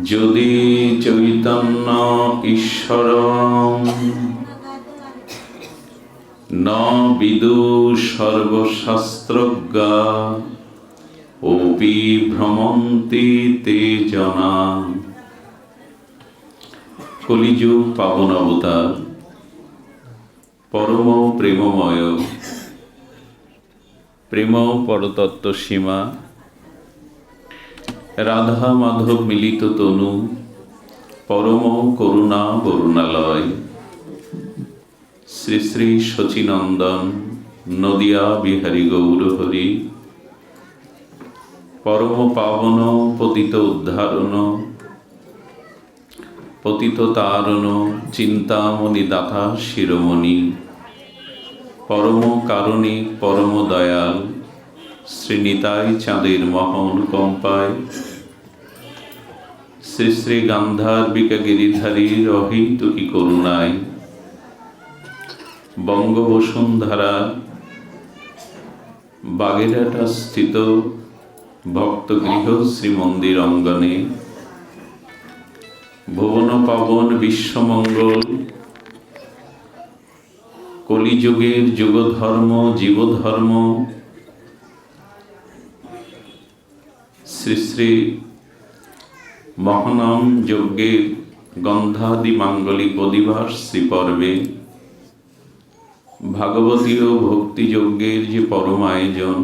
যদি চৈতন্য ঈশ্বরং ন বিদু সর্বশাস্ত্রজ্ঞা অপি ভ্রমন্তি তে জনা। কলিযুগ পাবন অবতার, পরম প্রেমময়, প্রেম পরতত্ত্ব সীমা, রাধা মাধব মিলিত তনু, পরম করুণা বরুণালয়, শ্রী শ্রী শচীনন্দন নদিয়া বিহারী গৌরহরি, পরম পাবন পতিত উদ্ধারণ, পতিত তারণ চিন্তামণি দাতা শিরোমণি, পরম কারণিক পরম দয়াল শ্রী নিতাই চাঁদের মহন কম্পায়, শ্রী শ্রী গান্ধার্বিকা গিরিধারীর অহৈতুকী করুণায়, বঙ্গবসুন্ধরা বাগেরহাটা স্থিত ভক্তগৃহ শ্রীমন্দির অঙ্গনে ভুবন পাবন বিশ্বমঙ্গল কলিযুগের যুগধর্ম জীবধর্ম শ্রী শ্রী মহানাম যজ্ঞের গন্ধাদি মাঙ্গলিক অধিবাস শ্রীপর্বে ভাগবতীয় ভক্তিযজ্ঞের যে পরম আয়োজন,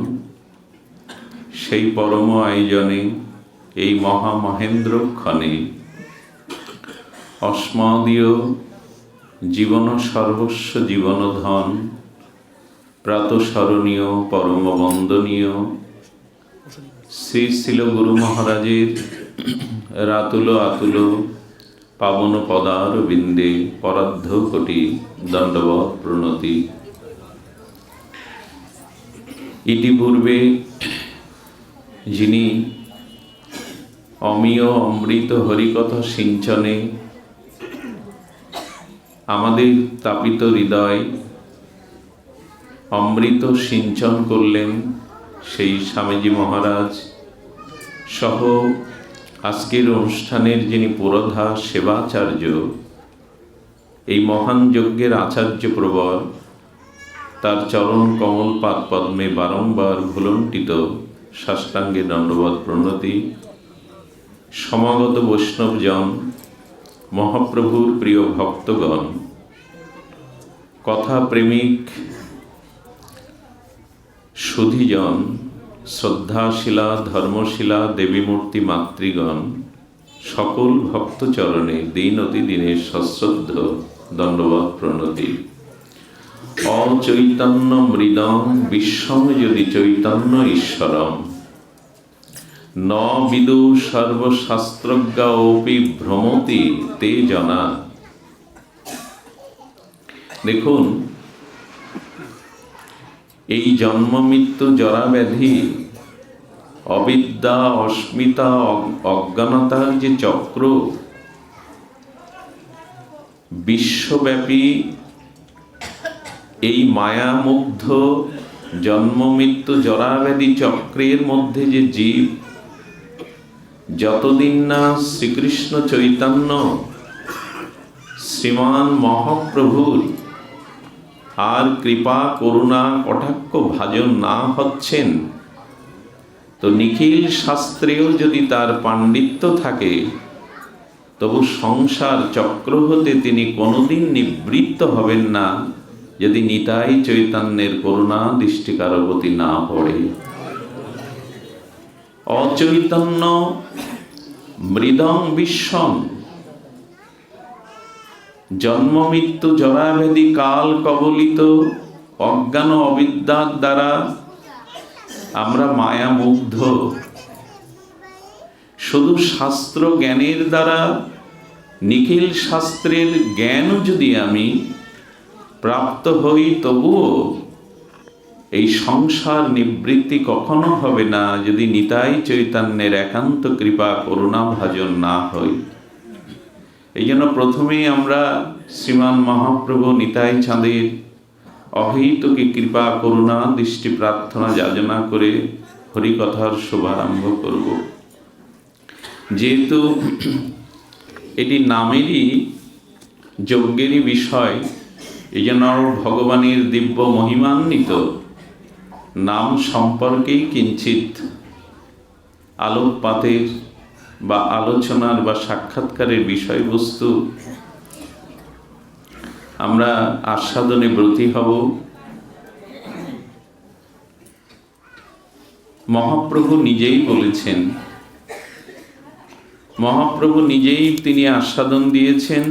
সেই পরম আয়োজনে এই মহামহেন্দ্রক্ষণে অস্মদীয় জীবন সর্বস্ব জীবনধন প্রাতঃস্মরণীয় পরম বন্দনীয় শ্রী শিল গুরু মহারাজের রাতুল আতুল পাবন পদার বিন্দে পরার্ধ কোটি দণ্ডবৎ প্রণতি। ইতিপূর্বে যিনি অমীয় অমৃত হরিকথা সিঞ্চনে আমাদের তাপিত হৃদয় অমৃত সিঞ্চন করলেন, সেই স্বামীজি মহারাজ সহ আজকের অনুষ্ঠানের যিনি পুরোধা সেবাচার্য, এই মহান যজ্ঞের আচার্য প্রবর, তার চরণ কমল পাদ পদ্মে বারংবার ভুলণ্ঠিত সাষ্টাঙ্গে দণ্ডবৎ প্রণতি। সমাগত বৈষ্ণবজন, মহাপ্রভুর প্রিয় ভক্তগণ, কথা প্রেমিক সুধীজন, শ্রদ্ধাশীলা ধর্মশীলা দেবীমূর্তি মাতৃগণ, সকল ভক্তচরণে দিন অতি দিনের সশ্রদ্ধ দণ্ডবৎ প্রণতি। অচৈতন্য মৃদং বিশ্বং যদি চৈতন্য ঈশ্বরম ন বিদু সর্বশাস্ত্রজ্ঞা অপি ভ্রমতি তে জনা। দেখুন, এই জন্ম মৃত্যু জরা ব্যাধি অবিদ্যা অস্মিতা অজ্ঞানতার যে চক্র বিশ্বব্যাপী, এই মায়ামুগ্ধ জন্ম মৃত্যু জরা ব্যাধি চক্রের মধ্যে যে জীব যতদিন না শ্রীকৃষ্ণ চৈতন্য শ্রীমান মহাপ্রভুর আর কৃপা করুণা কটাক্ষ ভাজন না হচ্ছেন, তো নিখিল শাস্ত্রেও যদি তার পাণ্ডিত্য থাকে, তবু সংসার চক্র হতে তিনি কোনোদিন নিবৃত্ত হবেন না, যদি নিতাই চৈতন্যের করুণা দৃষ্টিকারবতী না পড়ে। অচৈতন্য মৃদং বিশ্বং, জন্ম মৃত্যু জরাব্যাধি কাল কবলিত অজ্ঞান অবিদ্যার দ্বারা আমরা মায়ামুগ্ধ। শুধু শাস্ত্র জ্ঞানের দ্বারা, নিখিল শাস্ত্রের জ্ঞানও যদি আমি প্রাপ্ত হই, তবুও এই সংসার নিবৃত্তি কখনো হবে না, যদি নিতাই চৈতন্যের একান্ত কৃপা করুণা ভাজন না হই। এই জন্য প্রথমেই আমরা শ্রীমান মহাপ্রভু নিতাই চাঁদের অহৈতুকী কৃপা করুণা দৃষ্টি প্রার্থনা যাচনা করে হরিকথার শুভারম্ভ করব। যেহেতু এটি নামেরই যজ্ঞেরই বিষয়, এই জন্য ভগবানের দিব্য মহিমান্বিত নাম সম্পর্কেই কিঞ্চিত আলোকপাতের বা আলোচনার বা সাক্ষাৎকারের বিষয়বস্তু আমরা আস্বাদনে ব্রতী হব। মহাপ্রভু নিজেই বলেছেন, মহাপ্রভু নিজেই তিনি আস্বাদন দিয়েছেন,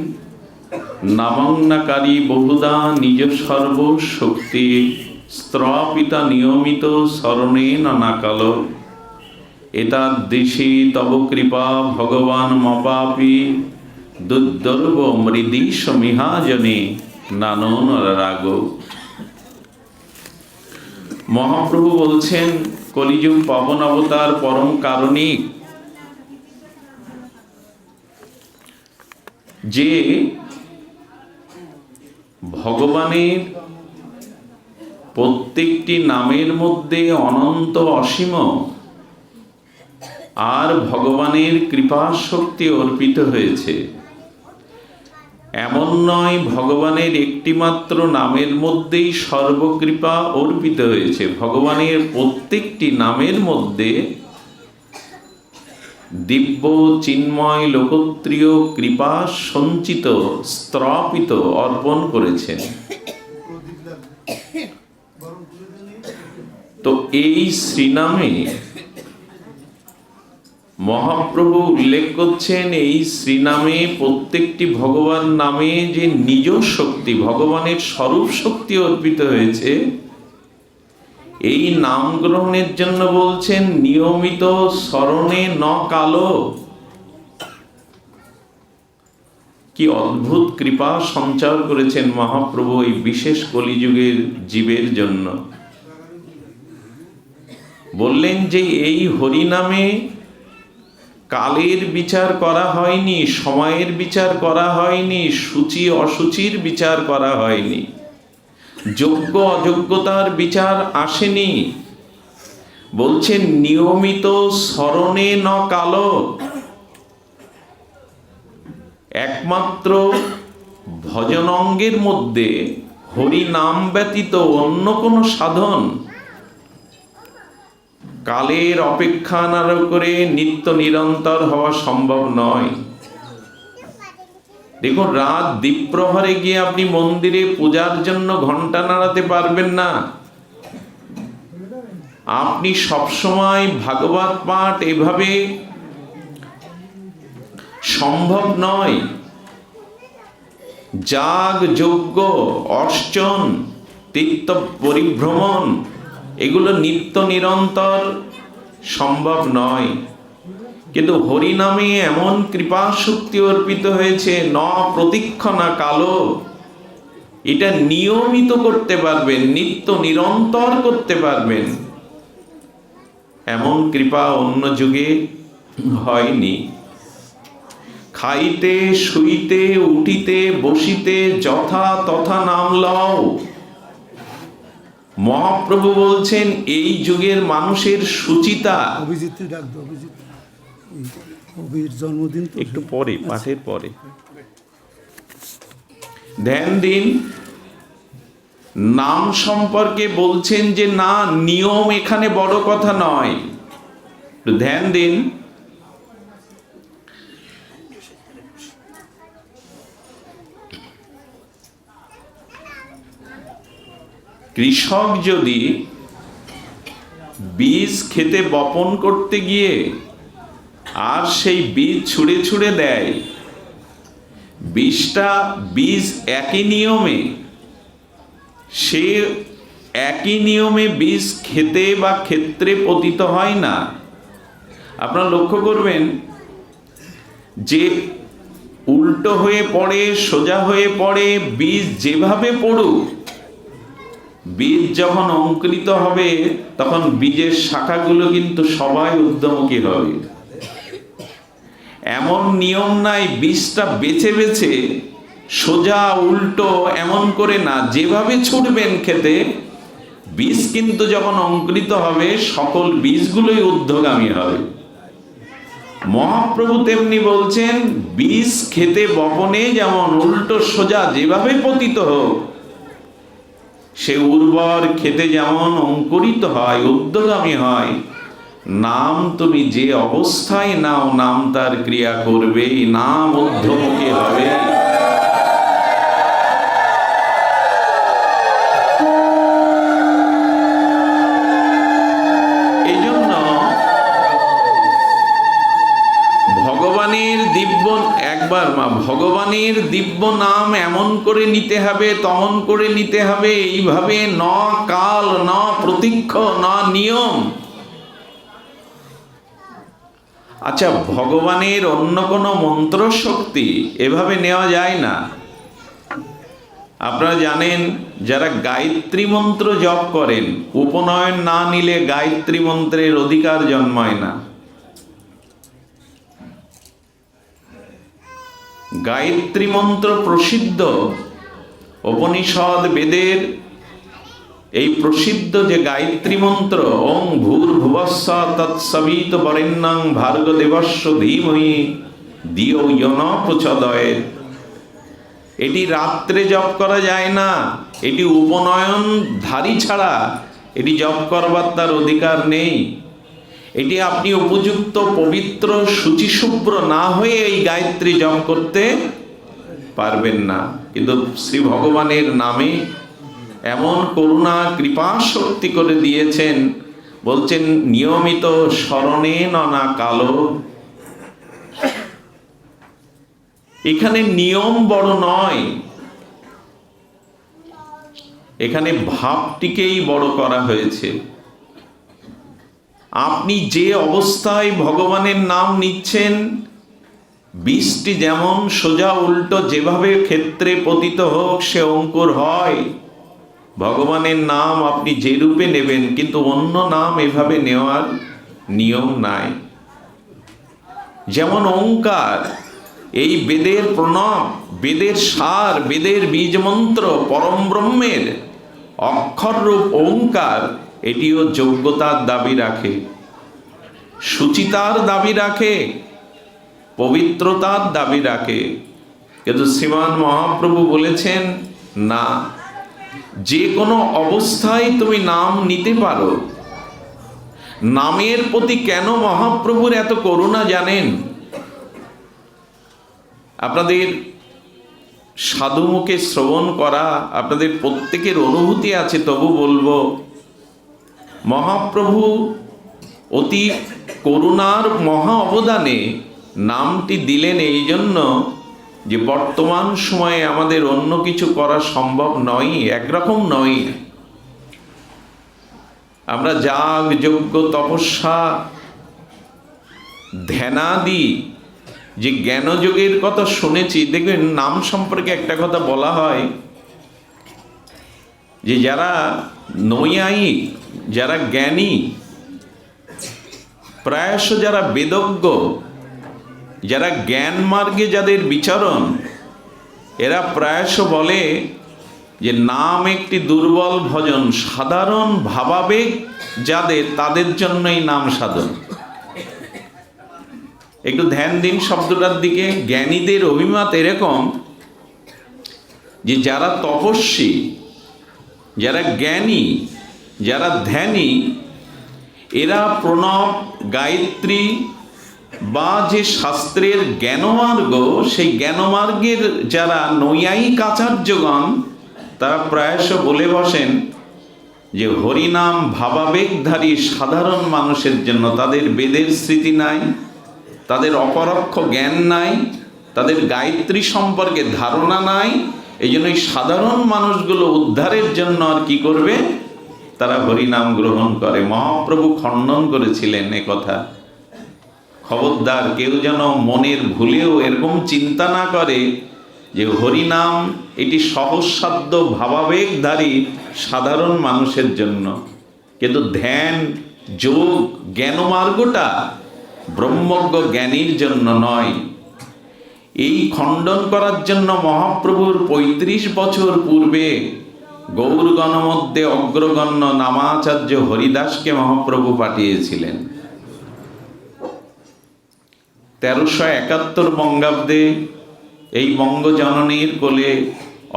নামাংনাকারী বহুদা নিজ সর্ব শক্তি স্ত্রপিতা নিয়মিত স্মরণে নানাকাল এতাদৃশী তব কৃপা ভগবান মপাপি দুর্দর্ব মৃদি সমিহাজনে নানন রাগ। মহাপ্রভু বলছেন, কলিযুগ পাবন অবতার পরম কারণিক, যে ভগবানের প্রত্যেকটি নামের মধ্যে অনন্ত অসীম আর ভগবানের কৃপা শক্তি অর্পিত হয়েছে। এমন নয় ভগবানের একটিমাত্র নামের মধ্যেই সর্বকৃপা অর্পিত হয়েছে, ভগবানের প্রত্যেকটি নামের মধ্যে দিব্য চিন্ময় লোকত্রিয় কৃপা সঞ্চিত স্ত্রপিত অর্পণ করেছেন। তো এই শ্রীনামে মহাপ্রভু উল্লেখ করছেন, এই শ্রীনামে প্রত্যেকটি ভগবান নামে যে নিজ শক্তি, ভগবানের স্বরূপ শক্তি অর্পিত হয়েছে, এই নাম গ্রহণের জন্য বলছেন নিয়মিত স্মরণে ন কালো। কি অদ্ভুত কৃপা সঞ্চার করেছেন মহাপ্রভু এই বিশেষ কলিযুগের জীবের জন্য। বললেন যে এই হরিনামে কালের বিচার করা হয়নি, সময়ের বিচার করা হয়নি, সূচি অসুচির বিচার করা হয়নি, যোগ্য অযোগ্যতার বিচার আসেনি। বলছেন নিয়মিত স্মরণে ন কালো। একমাত্র ভজনঙ্গের মধ্যে হরি নাম ব্যতীত অন্য কোনো সাধন কালের অপেক্ষা না করে নিত্য নিরন্তর হওয়া সম্ভব নয়। দেখুন, রাত দ্বীপ্রহরে গিয়ে আপনি মন্দিরে পূজার জন্য ঘন্টা নাড়াতে পারবেন না। আপনি সবসময় ভাগবত পাঠ এভাবে সম্ভব নয়। যাগ যজ্ঞ অর্চন তীর্থ পরিভ্রমণ এগুলো নিত্য নিরন্তর সম্ভব নয়। কিন্তু হরিনামে এমন কৃপা শক্তি অর্পিত হয়েছে, ন প্রতীক্ষণা কালো। এটা নিয়মিত করতে পারবেন, নিত্য নিরন্তর করতে পারবেন, এমন কৃপা অন্য যুগে হয়নি। খাইতে শুইতে উঠিতে বসিতে যথা তথা নাম লও। মহাপ্রভু বলছেন এই যুগের মানুষের সুচিতা। জন্মদিন একটু পরে, পাঠের পরে ধ্যান দিন। নাম সম্পর্কে বলছেন যে না, নিয়ম এখানে বড় কথা নয়, ধ্যান দিন। কৃষক যদি বীজ খেতে বপন করতে গিয়ে আর সেই বীজ ছুঁড়ে ছুঁড়ে দেয়, বীজ একই নিয়মে, সে একই নিয়মে বীজ খেতে বা ক্ষেত্রে পতিত হয় না। আপনারা লক্ষ্য করবেন যে উল্টো হয়ে পড়ে, সোজা হয়ে পড়ে, বীজ যেভাবে পড়ুক, বীজ যখন অঙ্কুরিত হবে তখন বীজের শাখাগুলো কিন্তু সবাই ঊর্ধ্বমুখী হবে। এমন নিয়ম নাই বীজটা বেছে বেছে সোজা উল্টো এমন করে না, যেভাবে ছুটবেন খেতে, বীজ কিন্তু যখন অঙ্কুরিত হবে সকল বীজগুলোই ঊর্ধ্বগামী হবে। মহাপ্রভু তেমনি বলছেন, বীজ খেতে বপনে যেমন উল্টো সোজা যেভাবে পতিত হোক, সে উর্বর খেতে যেমন অঙ্কুরিত হয়, ঊর্ধ্বগামী হয়, নাম তুমি যে অবস্থায় নাও, নাম তার ক্রিয়া করবে, নাম ঊর্ধ্বমুখী হবে। এই জন্য ভগবানের দিব্য ভগবানের দিব্য নাম এমন করে নিতে হবে, তেমন করে নিতে হবে, এইভাবে ন কাল, ন প্রতীক্ষ, ন নিয়ম। আচ্ছা, ভগবানের অন্য কোনো মন্ত্র শক্তি এভাবে নেওয়া যায় না। আপনারা জানেন, যারা গায়ত্রী মন্ত্র জপ করেন, উপনয়ন না নিলে গায়ত্রী মন্ত্রের অধিকার জন্মায় না। গায়ত্রী মন্ত্র প্রসিদ্ধ, উপনিষদ বেদের এই প্রসিদ্ধ যে গায়ত্রী মন্ত্র, ওং ভূর্ভুবস্সঃ তৎসবিতুর্বরেণ্যং ভার্গদেবস্য ধীমহি ধিয়ো ইয়ো ন প্রচোদয়াৎ, এটি রাত্রে জপ করা যায় না। এটি উপনয়নধারী ছাড়া এটি জপ করবার তার অধিকার নেই। এটি আপনি উপযুক্ত পবিত্র শুচিশুভ্র না হয়ে এই গায়ত্রী জপ করতে পারবেন না। কিন্তু শ্রী ভগবানের নামে এমন করুণা কৃপা শক্তি করে দিয়েছেন, বলছেন নিয়মিত স্মরণে ননা কালো। এখানে নিয়ম বড় নয়, এখানে ভাবটিকেই বড় করা হয়েছে। আপনি যে অবস্থায় ভগবানের নাম নিচ্ছেন, বীজটি যেমন সোজা উল্টো যেভাবে ক্ষেত্রে পতিত হোক সে অঙ্কুর হয়। ভগবানের নাম আপনি যে রূপে নেবেন, কিন্তু অন্য নাম এভাবে নেওয়ার নিয়ম নাই। যেমন ওঙ্কার, এই বেদের প্রণব, বেদের সার, বেদের বীজ মন্ত্র, পরম ব্রহ্মের অক্ষর রূপ ওঙ্কার, এটিও যোগ্যতার দাবি রাখে, সুচিতার দাবি রাখে, পবিত্রতার দাবি রাখে। কিন্তু শ্রীমান মহাপ্রভু বলেছেন না, যে কোনো অবস্থায় তুমি নাম নিতে পারো। নামের প্রতি কেন মহাপ্রভুর এত করুণা জানেন? আপনাদের সাধুমুখে শ্রবণ করা আপনাদের প্রত্যেকের অনুভূতি আছে, তবু বলবো, মহাপ্রভু অতি করুণার মহা অবদানে নামটি দিলেন এই জন্য যে বর্তমান সময়ে আমাদের অন্য কিছু করা সম্ভব নয়, একরকম নয়। আমরা যাগ যজ্ঞ তপস্যা ধ্যানাদি যে জ্ঞানযোগের কথা শুনেছি, দেখবেন নাম সম্পর্কে একটা কথা বলা হয় যে যারা নৈয়ায়িক, যারা জ্ঞানী, প্রায়শ যারা বেদজ্ঞ, যারা জ্ঞান মার্গে যাদের বিচরণ, এরা প্রায়শ বলে যে নাম একটি দুর্বল ভজন, সাধারণ ভাবাবেগ যাদের, তাদের জন্যই নাম সাধন। একটু ধ্যান দিন শব্দটার দিকে। জ্ঞানীদের অভিমত এরকম যে যারা তপস্বী, যারা জ্ঞানী, যারা ধ্যানী, এরা প্রণব, গায়ত্রী বা যে শাস্ত্রের জ্ঞানমার্গ, সেই জ্ঞানমার্গের যারা নৈয়ায়িক আচার্যগণ, তারা প্রায়শ বলে বসেন যে হরিনাম ভাবাবেগধারী সাধারণ মানুষের জন্য। তাদের বেদের স্মৃতি নাই, তাদের অপরোক্ষ জ্ঞান নাই, তাদের গায়ত্রী সম্পর্কে ধারণা নাই। এই জন্য এই সাধারণ মানুষগুলো উদ্ধারের জন্য আর কি করবে, তারা হরিনাম গ্রহণ করে। মহাপ্রভু খণ্ডন করেছিলেন এ কথা। খবরদার, কেউ যেন মনের ভুলেও এরকম চিন্তা না করে যে হরিনাম এটি সহজসাধ্য ভাবাবেগধারী সাধারণ মানুষের জন্য। কিন্তু ধ্যান, যোগ, জ্ঞানমার্গটা ব্রহ্মজ্ঞ জ্ঞানীর জন্য নয়। এই খণ্ডন করার জন্য মহাপ্রভুর ৩৫ বছর পূর্বে গৌরগণ মধ্যে অগ্রগণ্য নামাচার্য হরিদাসকে মহাপ্রভু পাঠিয়েছিলেন। 1371 বঙ্গাব্দে এই বঙ্গজননীর কোলে,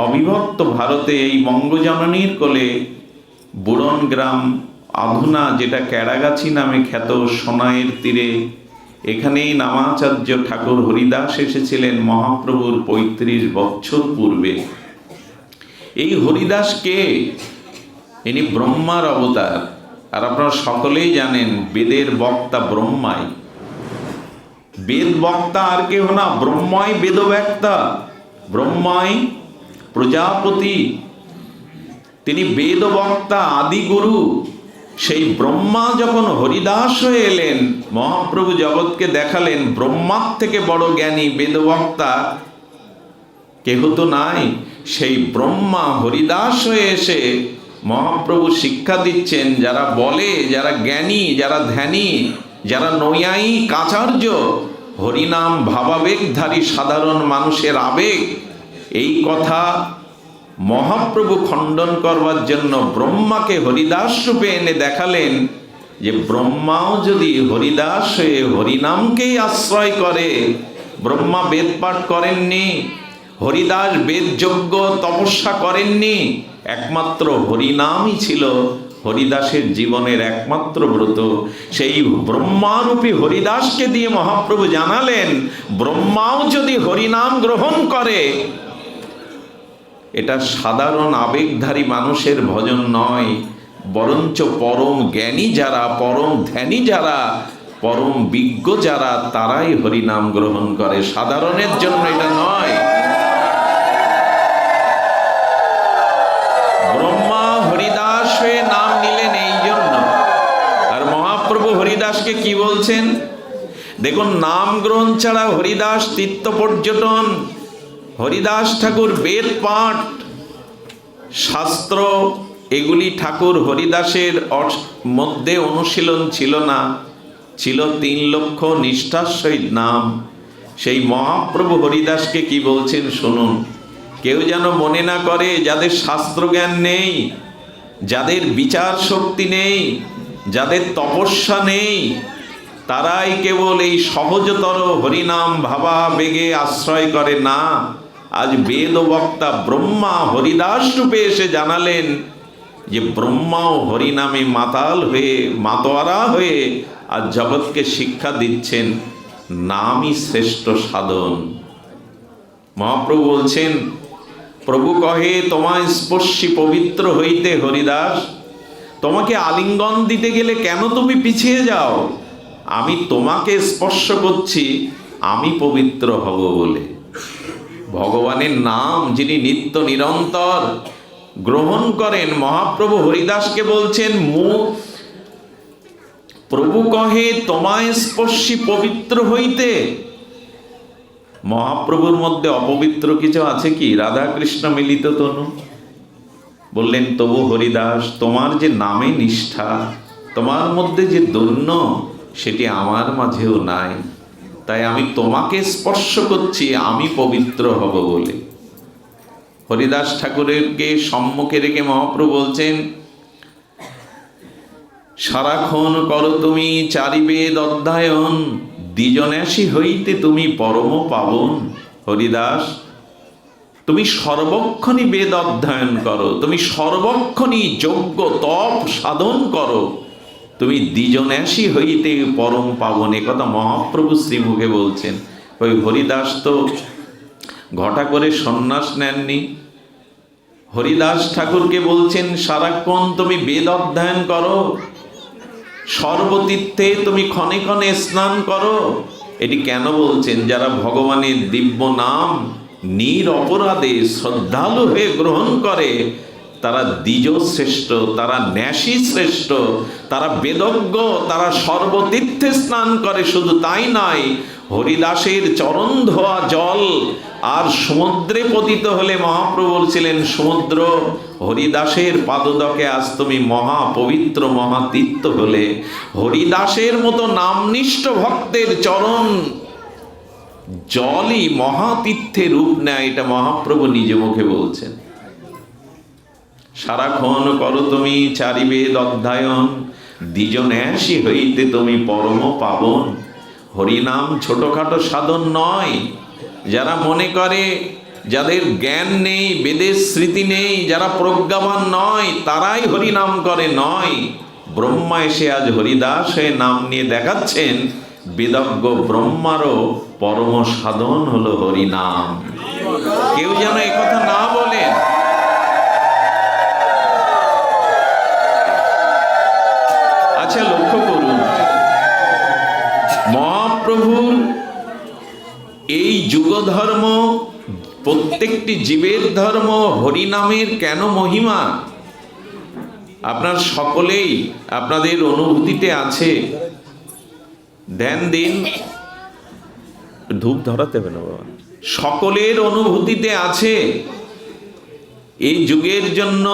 অবিভক্ত ভারতে এই বঙ্গজননীর কোলে বুড়ন গ্রাম, আধুনা যেটা ক্যাড়াগাছি নামে খ্যাত, সোনাইয়ের তীরে, এখানেই নামাচার্য ঠাকুর হরিদাস এসেছিলেন মহাপ্রভুর 35 বছর পূর্বে। এই হরিদাস কে? ইনি ব্রহ্মার অবতার। আর আপনারা সকলেই জানেন বেদের বক্তা ব্রহ্মাই। বেদ বক্তা আর কেউ না, ব্রহ্মাই বেদব্যক্তা, ব্রহ্মাই প্রজাপতি, তিনি বেদ বক্তা, আদি গুরু। সেই ব্রহ্মা যখন হরিদাস হয়ে এলেন, মহাপ্রভু জগৎকে দেখালেন ব্রহ্মার থেকে বড় জ্ঞানী বেদবক্তা কেহ তো নাই। সেই ব্রহ্মা হরিদাস হয়ে এসে মহাপ্রভু শিক্ষা দিচ্ছেন, যারা বলে, যারা জ্ঞানী, যারা ধ্যানী, যারা নৈয়ায়িক আচার্য, হরিনাম ভাবাবেগধারী সাধারণ মানুষের আবেগ, এই কথা মহাপ্রভু খণ্ডন করবার জন্য ব্রহ্মাকে হরিদাস রূপে এনে দেখালেন যে ব্রহ্মাও যদি হরিদাস হয়ে হরিনামকেই আশ্রয় করে, ব্রহ্মা বেদ পাঠ করেননি, হরিদাস বেদযজ্ঞ তপস্যা করেননি, একমাত্র হরিনামই ছিল হরিদাসের জীবনের একমাত্র ব্রত। সেই ব্রহ্মারূপী হরিদাসকে দিয়ে মহাপ্রভু জানালেন ব্রহ্মাও যদি হরিনাম গ্রহণ করে, এটা সাধারণ আবেগধারী মানুষের ভজন নয়, বরঞ্চ পরম জ্ঞানী যারা, পরম ধ্যানী যারা, পরম বিজ্ঞ যারা, তারাই হরিনাম গ্রহণ করে, সাধারণের জন্য এটা নয়। ব্রহ্মা হরিদাস হয়ে নাম নিলেন এই জন্য। আর মহাপ্রভু হরিদাসকে কি বলছেন দেখুন, নাম গ্রহণ ছাড়া হরিদাস তীর্থ পর্যটন, হরিদাস ঠাকুর বেদ পাঠ, শাস্ত্র, এগুলি ঠাকুর হরিদাসের মধ্যে অনুশীলন ছিল না, ছিল 3 লক্ষ নিষ্ঠার সহিত নাম। সেই মহাপ্রভু হরিদাসকে কি বলছেন শুনুন। কেউ যেন মনে না করে যাদের শাস্ত্র জ্ঞান নেই, যাদের বিচার শক্তি নেই, যাদের তপস্যা নেই, তারাই কেবল এই সহজতর হরিনাম ভাবা বেগে আশ্রয় করে না। আজ বেদ বক্তা ব্রহ্মা হরিদাস রূপে এসে জানালেন যে ব্রহ্মাও হরিনামে মাতাল হয়ে, মাতোয়ারা হয়ে আজ জগৎকে শিক্ষা দিচ্ছেন নামই শ্রেষ্ঠ সাধন। মহাপ্রভু বলছেন, প্রভু কহে তোমায় স্পর্শী পবিত্র হইতে হরিদাস, তোমাকে আলিঙ্গন দিতে গেলে কেন তুমি পিছিয়ে যাও? আমি তোমাকে স্পর্শ করছি আমি পবিত্র হব বলে। ভগবানের নাম যিনি নিত্য নিরন্তর গ্রহণ করেন, মহাপ্রভু হরিদাসকে বলছেন প্রভু কহে তোমায় স্পর্শী পবিত্র হইতে। মহাপ্রভুর মধ্যে অপবিত্র কিছু আছে কি? রাধা কৃষ্ণ মিলিত তনু। বললেন তবু হরিদাস, তোমার যে নামে নিষ্ঠা, তোমার মধ্যে যে দৈন্য, সেটি আমার মাঝেও নাই, তাই আমি তোমাকে স্পর্শ করছি আমি পবিত্র হব বলে। হরিদাস ঠাকুরকে সম্মুখে রেখে মহাপ্রভু বলছেন, সারাক্ষণ করো তুমি চারিবেদ অধ্যয়ন, দ্বিজন্যাসী হইতে তুমি পরম পাবন। হরিদাস, তুমি সর্বক্ষণই বেদ অধ্যয়ন করো, তুমি সর্বক্ষণই যজ্ঞ তপ সাধন করো, তুমি দ্বিজন্যাসী হইতে পরম পাবন। এ কথা মহাপ্রভু শ্রীমুখে বলছেন। ওই হরিদাস তো ঘটা করে সন্ন্যাস নেননি। হরিদাস ঠাকুরকে বলছেন সারাক্ষণ তুমি বেদ অধ্যয়ন করো, সর্বতীর্থে তুমি ক্ষণে ক্ষণে স্নান করো। এটি কেন বলছেন? যারা ভগবানের দিব্য নাম নিরপরাধে শ্রদ্ধালু হয়ে গ্রহণ করে, তারা দ্বিজ শ্রেষ্ঠ, তারা ন্যাসী শ্রেষ্ঠ, তারা বেদজ্ঞ, তারা সর্বতীর্থে স্নান করে। শুধু তাই নয়, হরিদাসের চরণ ধোয়া জল আর সমুদ্রে পতিত হলে মহাপ্রভু বলছিলেন, সমুদ্র হরিদাসের পাদদকে আজ তুমি মহাপবিত্র মহাতীর্থ হলে। হরিদাসের মতো নামনিষ্ঠ ভক্তের চরণ জলই মহাতীর্থে রূপ নেয়, এটা মহাপ্রভু নিজ মুখে বলছেন। সারাক্ষণ করো তুমি চারিবেদ অধ্যয়ন, দ্বিজন্যাসী হইতে তুমি পরম পাবন। হরিনাম ছোটখাটো সাধন নয়। যারা মনে করে, যাদের জ্ঞান নেই, বেদের স্মৃতি নেই, যারা প্রজ্ঞাবান নয়, তারাই হরিনাম করে নয়। ব্রহ্মা এসে আজ হরিদাস হয়ে নাম নিয়ে দেখাচ্ছেন বেদজ্ঞ ব্রহ্মারও পরম সাধন হলো হরিনাম। কেউ যেন একথা না বলেন। আচ্ছা, লক্ষ্য করুন, মহাপ্রভুর এই যুগধর্ম, প্রত্যেকটি জীবের ধর্ম, হরিনামের কেন মহিমা আপনার সকলেই আপনাদের অনুভূতিতে আছে। ধ্যান দিন, ধূপ ধরাতে হবে না বাবা। সকলের অনুভূতিতে আছে। এই যুগের জন্য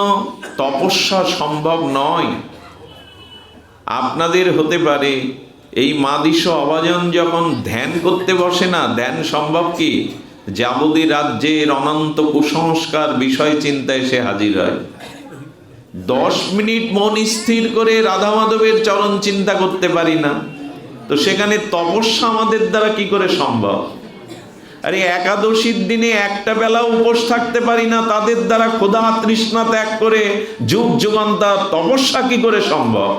তপস্যা সম্ভব নয়। আপনাদের হতে পারে, এই মাদিস অভাজন যখন ধ্যান করতে বসে না, ধ্যান সম্ভব কি? যাবতীয় রাজ্যের অনন্ত কুসংস্কার বিষয় চিন্তায় সে হাজির হয়। 10 মিনিট মন স্থির করে রাধা মাধবের চরণ চিন্তা করতে পারি না, তো সেখানে তপস্যা আমাদের দ্বারা কি করে সম্ভব? আরে একাদশীর দিনে একটা বেলা উপোস থাকতে পারি না, তাদের দ্বারা ক্ষুধা তৃষ্ণা ত্যাগ করে যুগ যুগান্তর তপস্যা কি করে সম্ভব?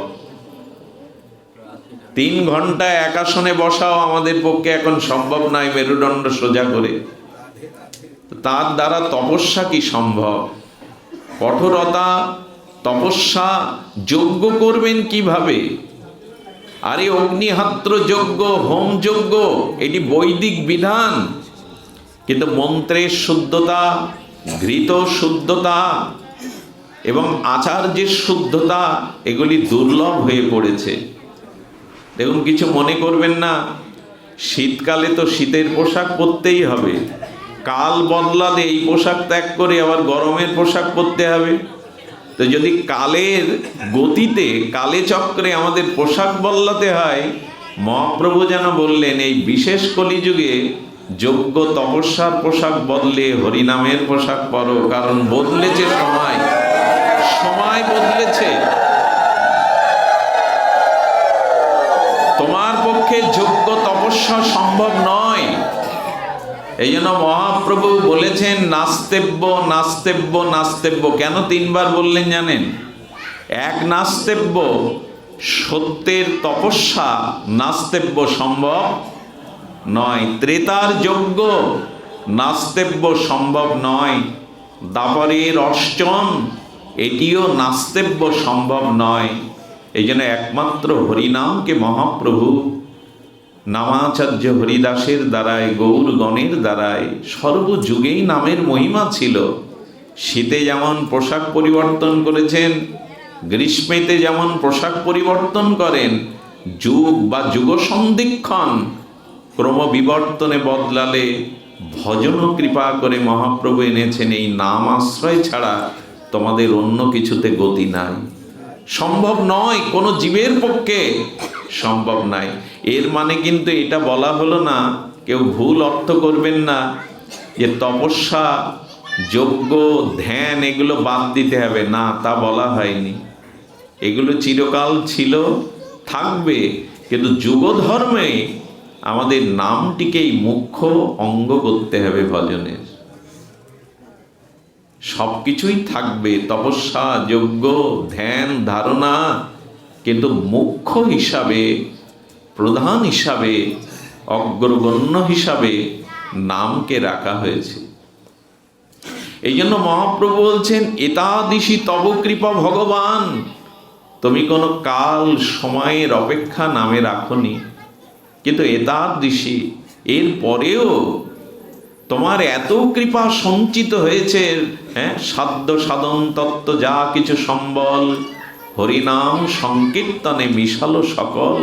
3 ঘন্টা এক আসনে বসাও আমাদের পক্ষে এখন সম্ভব নয়, মেরুদণ্ড সোজা করে। তার দ্বারা তপস্যা কি সম্ভব? কঠোরতা, তপস্যা, যজ্ঞ করবেন কিভাবে? আরে অগ্নিহোত্র যজ্ঞ, হোম যজ্ঞ, এটি বৈদিক বিধান, কিন্তু মন্ত্রের শুদ্ধতা, ঘৃত শুদ্ধতা এবং আচার্যের শুদ্ধতা এগুলি দুর্লভ হয়ে পড়েছে। দেখুন, কিছু মনে করবেন না, শীতকালে তো শীতের পোশাক পরতেই হবে, কাল বদলালে এই পোশাক ত্যাগ করে আবার গরমের পোশাক পরতে হবে। তো যদি কালের গতিতে, কালে চক্রে আমাদের পোশাক বদলাতে হয়, মহাপ্রভু যেন বললেন এই বিশেষ কলিযুগে যজ্ঞ তপস্যার পোশাক বদলে হরিনামের পোশাক পরো, কারণ বদলেছে সময়, সময় বদলেছে। তোমার পক্ষে যজ্ঞ তপস্যা সম্ভব নয়। এই জন্য মহাপ্রভু বলেছেন নাস্তেব্য, নাস্তেব্য, নাস্তেব্য। কেন 3 বার বললেন জানেন? এক নাস্তেব্য, সত্যের তপস্যা নাস্তেব্য সম্ভব নয়। ত্রেতার যজ্ঞ নাস্তেব্য সম্ভব নয়। দাপরের অর্চন এটিও নাস্তেব্য সম্ভব নয়। এই জন্য একমাত্র হরিনামকে মহাপ্রভু নামাচার্য হরিদাসের দ্বারায়, গৌরগণের দ্বারায় সর্বযুগেই নামের মহিমা ছিল। শীতে যেমন পোশাক পরিবর্তন করেছেন, গ্রীষ্মেতে যেমন পোশাক পরিবর্তন করেন, যুগ বা যুগ সন্ধিক্ষণ ক্রমবিবর্তনে বদলালে ভজন কৃপা করে মহাপ্রভু এনেছেন এই নাম আশ্রয় ছাড়া তোমাদের অন্য কিছুতে গতি নাই। সম্ভব নয়, কোনো জীবের পক্ষে সম্ভব নাই। এর মানে কিন্তু এটা বলা হলো না, কেউ ভুল অর্থ করবেন না, যে তপস্যা, যজ্ঞ, ধ্যান এগুলো বাদ দিতে হবে, না, তা বলা হয়নি। এগুলো চিরকাল ছিল, থাকবে, কিন্তু যুগধর্মে আমাদের নামটিকেই মুখ্য অঙ্গ করতে হবে ভজনের। সব কিছুই থাকবে, তপস্যা, যজ্ঞ, ধ্যান, ধারণা, কিন্তু মুখ্য হিসাবে, প্রধান হিসাবে, অগ্রগণ্য হিসাবে নামকে রাখা হয়েছে। এই জন্য মহাপ্রভু বলছেন এতাদৃশি তব কৃপা ভগবান। তুমি কোনো কাল সময়ের অপেক্ষা নামে রাখনি, কিন্তু এতাদৃশি, এর পরেও তোমার এত কৃপা সঞ্চিত হয়েছে। সাধ্য সাধন তত্ত্ব যা কিছু সম্বল, হরিনাম সংকীর্তনে মিশালো সকল।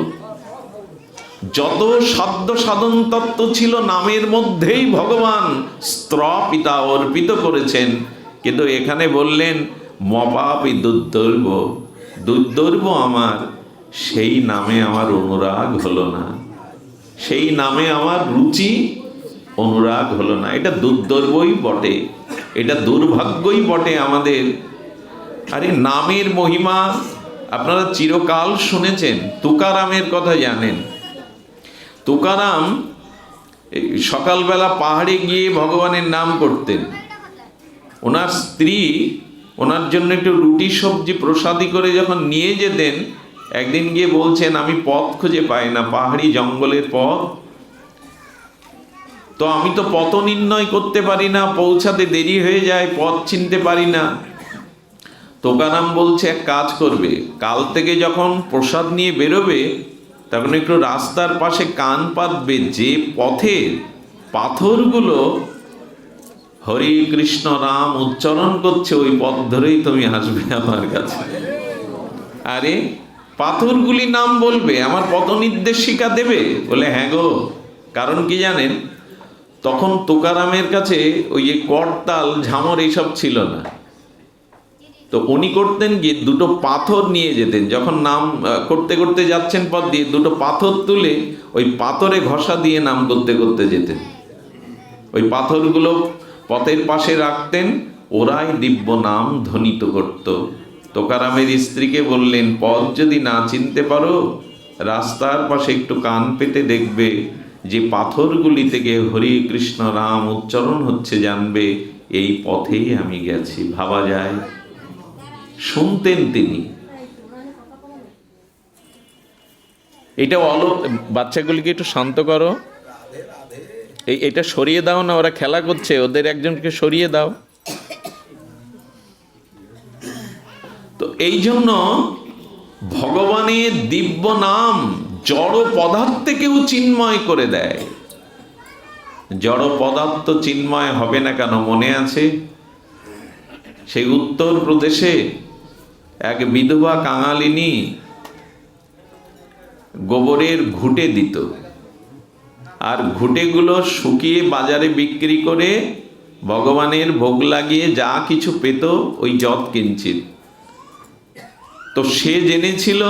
যত সাধ্য সাধন তত্ত্ব ছিল নামের মধ্যেই ভগবান স্ত্রপিতা অর্পিত করেছেন, কিন্তু এখানে বললেন মপাপি দুর্দৈব, দুর্দৈব আমার, সেই নামে আমার অনুরাগ হলো না, সেই নামে আমার রুচি অনুরাগ হলো না। এটা দুর্দৈবই বটে, এটা দুর্ভাগ্যই বটে আমাদের। আরে নামের মহিমা আপনারা চিরকাল শুনেছেন, তুকারামের কথা জানেন। তুকারাম সকালবেলা পাহাড়ে গিয়ে ভগবানের নাম করতেন। ওনার স্ত্রী ওনার জন্য একটু রুটি সবজি প্রসাদী করে যখন নিয়ে যেতেন, একদিন গিয়ে বলছেন, আমি পথ খুঁজে পাই না, পাহাড়ি জঙ্গলের পথ, তো আমি তো পথ নির্ণয় করতে পারি না, পৌঁছাতে দেরি হয়ে যায়, পথ চিনতে পারি না। তুকারাম বলছে, এক কাজ করবে, কাল থেকে যখন প্রসাদ নিয়ে বেরোবে তখন একটু রাস্তার পাশে কান পাতবে, যে পথের পাথরগুলো হরে কৃষ্ণ রাম উচ্চারণ করছে ওই পথ ধরেই তুমি আসবে আমার কাছে। আরে পাথরগুলি নাম বলবে, আমার পথ নির্দেশিকা দেবে? বলে হ্যাঁ গো। কারণ কি জানেন, তখন তুকারামের কাছে ওই যে করতাল ঝামর এইসব ছিল না। তো উনি করতেন কি, দুটো পাথর নিয়ে যেতেন, যখন নাম করতে করতে যাচ্ছেন পথ দিয়ে, দুটো পাথর তুলে ওই পাথরে ঘষা দিয়ে নাম করতে করতে যেতেন। ওই পাথরগুলো পথের পাশে রাখতেন, ওরাই দিব্য নাম ধ্বনিত করত। তুকারামের স্ত্রীকে বললেন, পথ যদি না চিনতে পারো, রাস্তার পাশে একটু কান পেতে দেখবে, যে পাথরগুলি থেকে হরে কৃষ্ণ রাম উচ্চারণ হচ্ছে, জানবে এই পথেই আমি গেছি। ভাবা যায়, শুনতেন তিনি। এটা বাচ্চাগুলিকে একটু শান্ত করো, এটা সরিয়ে দাও না, ওরা খেলা করছে, ওদের একজনকে সরিয়ে দাও। তো এই জন্য ভগবানের দিব্য নাম জড় পদার্থকেও চিন্ময় করে দেয়। জড় পদার্থ চিন্ময় হবে না কেন? মনে আছে সেই উত্তর প্রদেশে এক বিধবা কাঙালিনী গোবরের ঘুঁটে দিত, আর ঘুঁটেগুলো শুকিয়ে বাজারে বিক্রি করে ভগবানের ভোগ লাগিয়ে যা কিছু পেত ওই যৎ কিঞ্চিৎ। তো সে জেনেছিল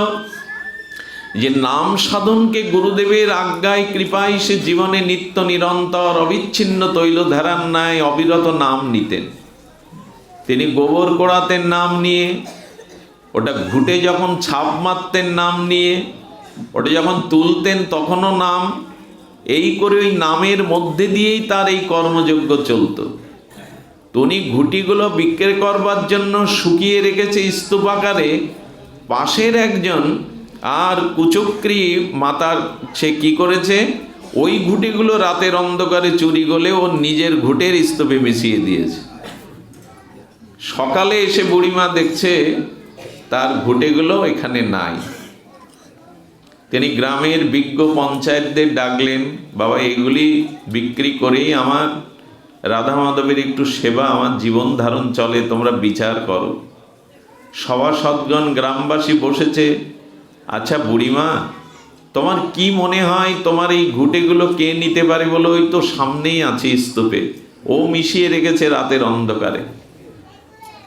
যে নাম সাধনকে গুরুদেবের আজ্ঞায় কৃপায় সে জীবনে নিত্য নিরন্তর অবিচ্ছিন্ন তৈলধারার ন্যায় অবিরত নাম নিতেন। তিনি গোবর কোড়াতেন নাম নিয়ে, ওটা ঘুঁটে যখন ছাপ মারতেন নাম নিয়ে, ওটা যখন তুলতেন তখনও নাম। এই করে ওই নামের মধ্যে দিয়েই তার এই কর্মযজ্ঞ চলত। উনি ঘুঁটিগুলো বিক্রি করবার জন্য শুকিয়ে রেখেছে স্তূপ আকারে। পাশের একজন আর কুচক্রী মাতার, সে কি করেছে, ওই ঘুঁটিগুলো রাতের অন্ধকারে চুরি গলে ওর নিজের ঘুঁটের স্তূপে মিশিয়ে দিয়েছে। সকালে এসে বুড়িমা দেখছে তার ঘুঁটেগুলো এখানে নাই। তিনি গ্রামের বিজ্ঞ পঞ্চায়েতদের ডাকলেন, বাবা এগুলি বিক্রি করেই আমার রাধা মাধবের একটু সেবা, আমার জীবন ধারণ চলে, তোমরা বিচার করো। সভাসদগণ গ্রামবাসী বসেছে। আচ্ছা বুড়িমা, তোমার কি মনে হয় তোমার এই ঘুঁটেগুলো কে নিতে পারে বলো? ওই তো সামনেই আছে স্তূপে, ও মিশিয়ে রেখেছে রাতের অন্ধকারে।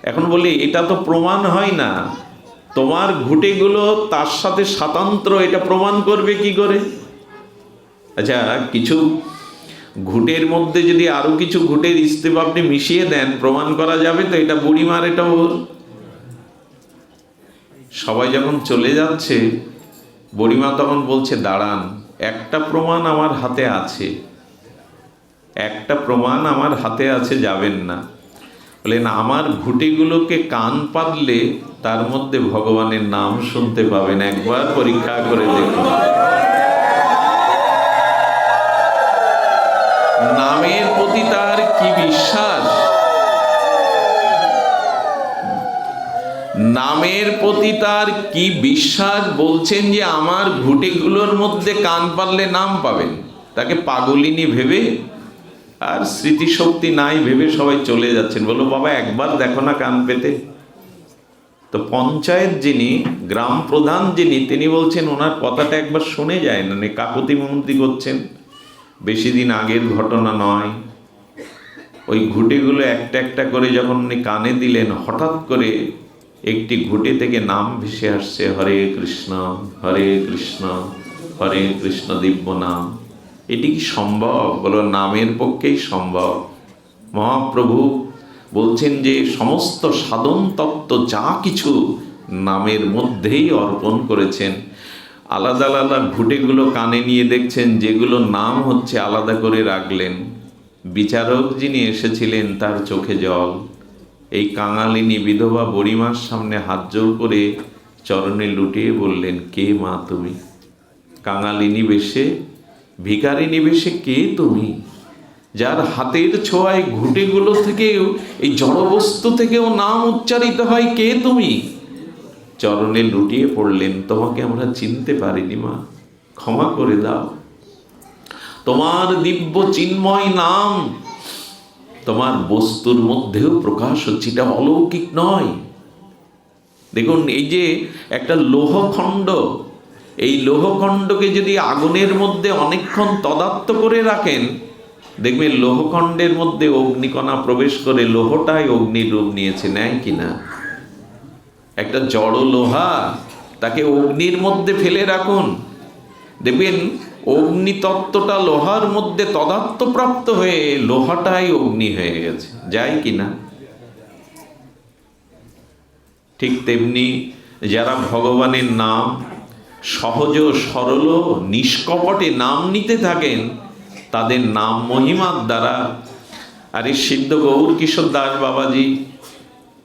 এখন বলি এটা তো প্রমাণ হয় না, তোমার ঘুঁটেগুলো তার সাথে স্বাতন্ত্র, এটা প্রমাণ করবে কি করে? আচ্ছা কিছু ঘুঁটের মধ্যে যদি আরো কিছু ঘুঁটের স্তূপ আপনি মিশিয়ে দেন, প্রমাণ করা যাবে তো এটা বুড়িমার, এটা ওর। সবাই যখন চলে যাচ্ছে, বুড়িমা তখন বলছে, দাঁড়ান, একটা প্রমাণ আমার হাতে আছে, একটা প্রমাণ আমার হাতে আছে, যাবেন না। বলেন, আমার ঘুঁটিগুলোকে কান পাতলে তার মধ্যে ভগবানের নাম শুনতে পাবেন, একবার পরীক্ষা করে দেখুন। নামের প্রতি তার কি বিশ্বাস, নামের প্রতি তার কি বিশ্বাস। বলছেন যে আমার ঘুঁটিগুলোর মধ্যে কান পাতলে নাম পাবেন। তাকে পাগলিনী ভেবে আর স্মৃতিশক্তি নাই ভেবে সবাই চলে যাচ্ছেন। বললো, বাবা একবার দেখো না কান পেতে। তো পঞ্চায়েত যিনি, গ্রাম প্রধান যিনি, তিনি বলছেন ওনার কথাটা একবার শুনে যায় না, কাকুতি মিনতি করছেন, বেশি দিন আগের ঘটনা নয়। ওই ঘুঁটেগুলো একটা একটা করে যখন উনি কানে দিলেন, হঠাৎ করে একটি ঘুঁটে থেকে নাম ভেসে আসছে, হরে কৃষ্ণ হরে কৃষ্ণ হরে কৃষ্ণ দিব্য নাম। এটি কি সম্ভব? বলো, নামের পক্ষেই সম্ভব। মহাপ্রভু বলছেন যে সমস্ত সাধন তত্ত্ব যা কিছু নামের মধ্যেই অর্পণ করেছেন। আলাদা আলাদা ঘুঁটেগুলো কানে নিয়ে দেখছেন, যেগুলো নাম হচ্ছে আলাদা করে রাখলেন। বিচারক যিনি এসেছিলেন তার চোখে জল। এই কাঙালিনী বিধবা বুড়িমার সামনে হাত জোড় করে চরণে লুটিয়ে বললেন, কে মা তুমি? কাঙালিনী বেশে, ভিখারিনী বেশে কে তুমি, যার হাতের ছোঁয়ায় ঘুঁটেগুলো থেকেও, এই জড়বস্তু থেকেও নাম উচ্চারিত হয়, কে তুমি? চরণে লুটিয়ে পড়লেন, তোমাকে আমরা চিনতে পারিনি মা, ক্ষমা করে দাও। তোমার দিব্য চিন্ময় নাম তোমার বস্তুর মধ্যেও প্রকাশ হচ্ছে, এটা অলৌকিক নয়। দেখুন, এই যে একটা লৌহখণ্ড, এই লৌহখণ্ডকে যদি আগুনের মধ্যে অনেকক্ষণ তদাত্ম করে রাখেন, দেখবেন লৌহখণ্ডের মধ্যে অগ্নিকণা প্রবেশ করে লৌহটাই অগ্নির রূপ নিয়েছে, নেয় কিনা? একটা জড় লোহা, তাকে অগ্নির মধ্যে ফেলে রাখুন, দেখবেন অগ্নিতত্ত্বটা লোহার মধ্যে তদাত্মপ্রাপ্ত হয়ে লোহাটাই অগ্নি হয়ে গেছে, যায় কিনা? ঠিক তেমনি যারা ভগবানের নাম সহজ সরল নিষ্কপটে নাম নিতে থাকেন, তাদের নাম মহিমার দ্বারা, আরে সিদ্ধ গৌর কিশোর দাস বাবাজি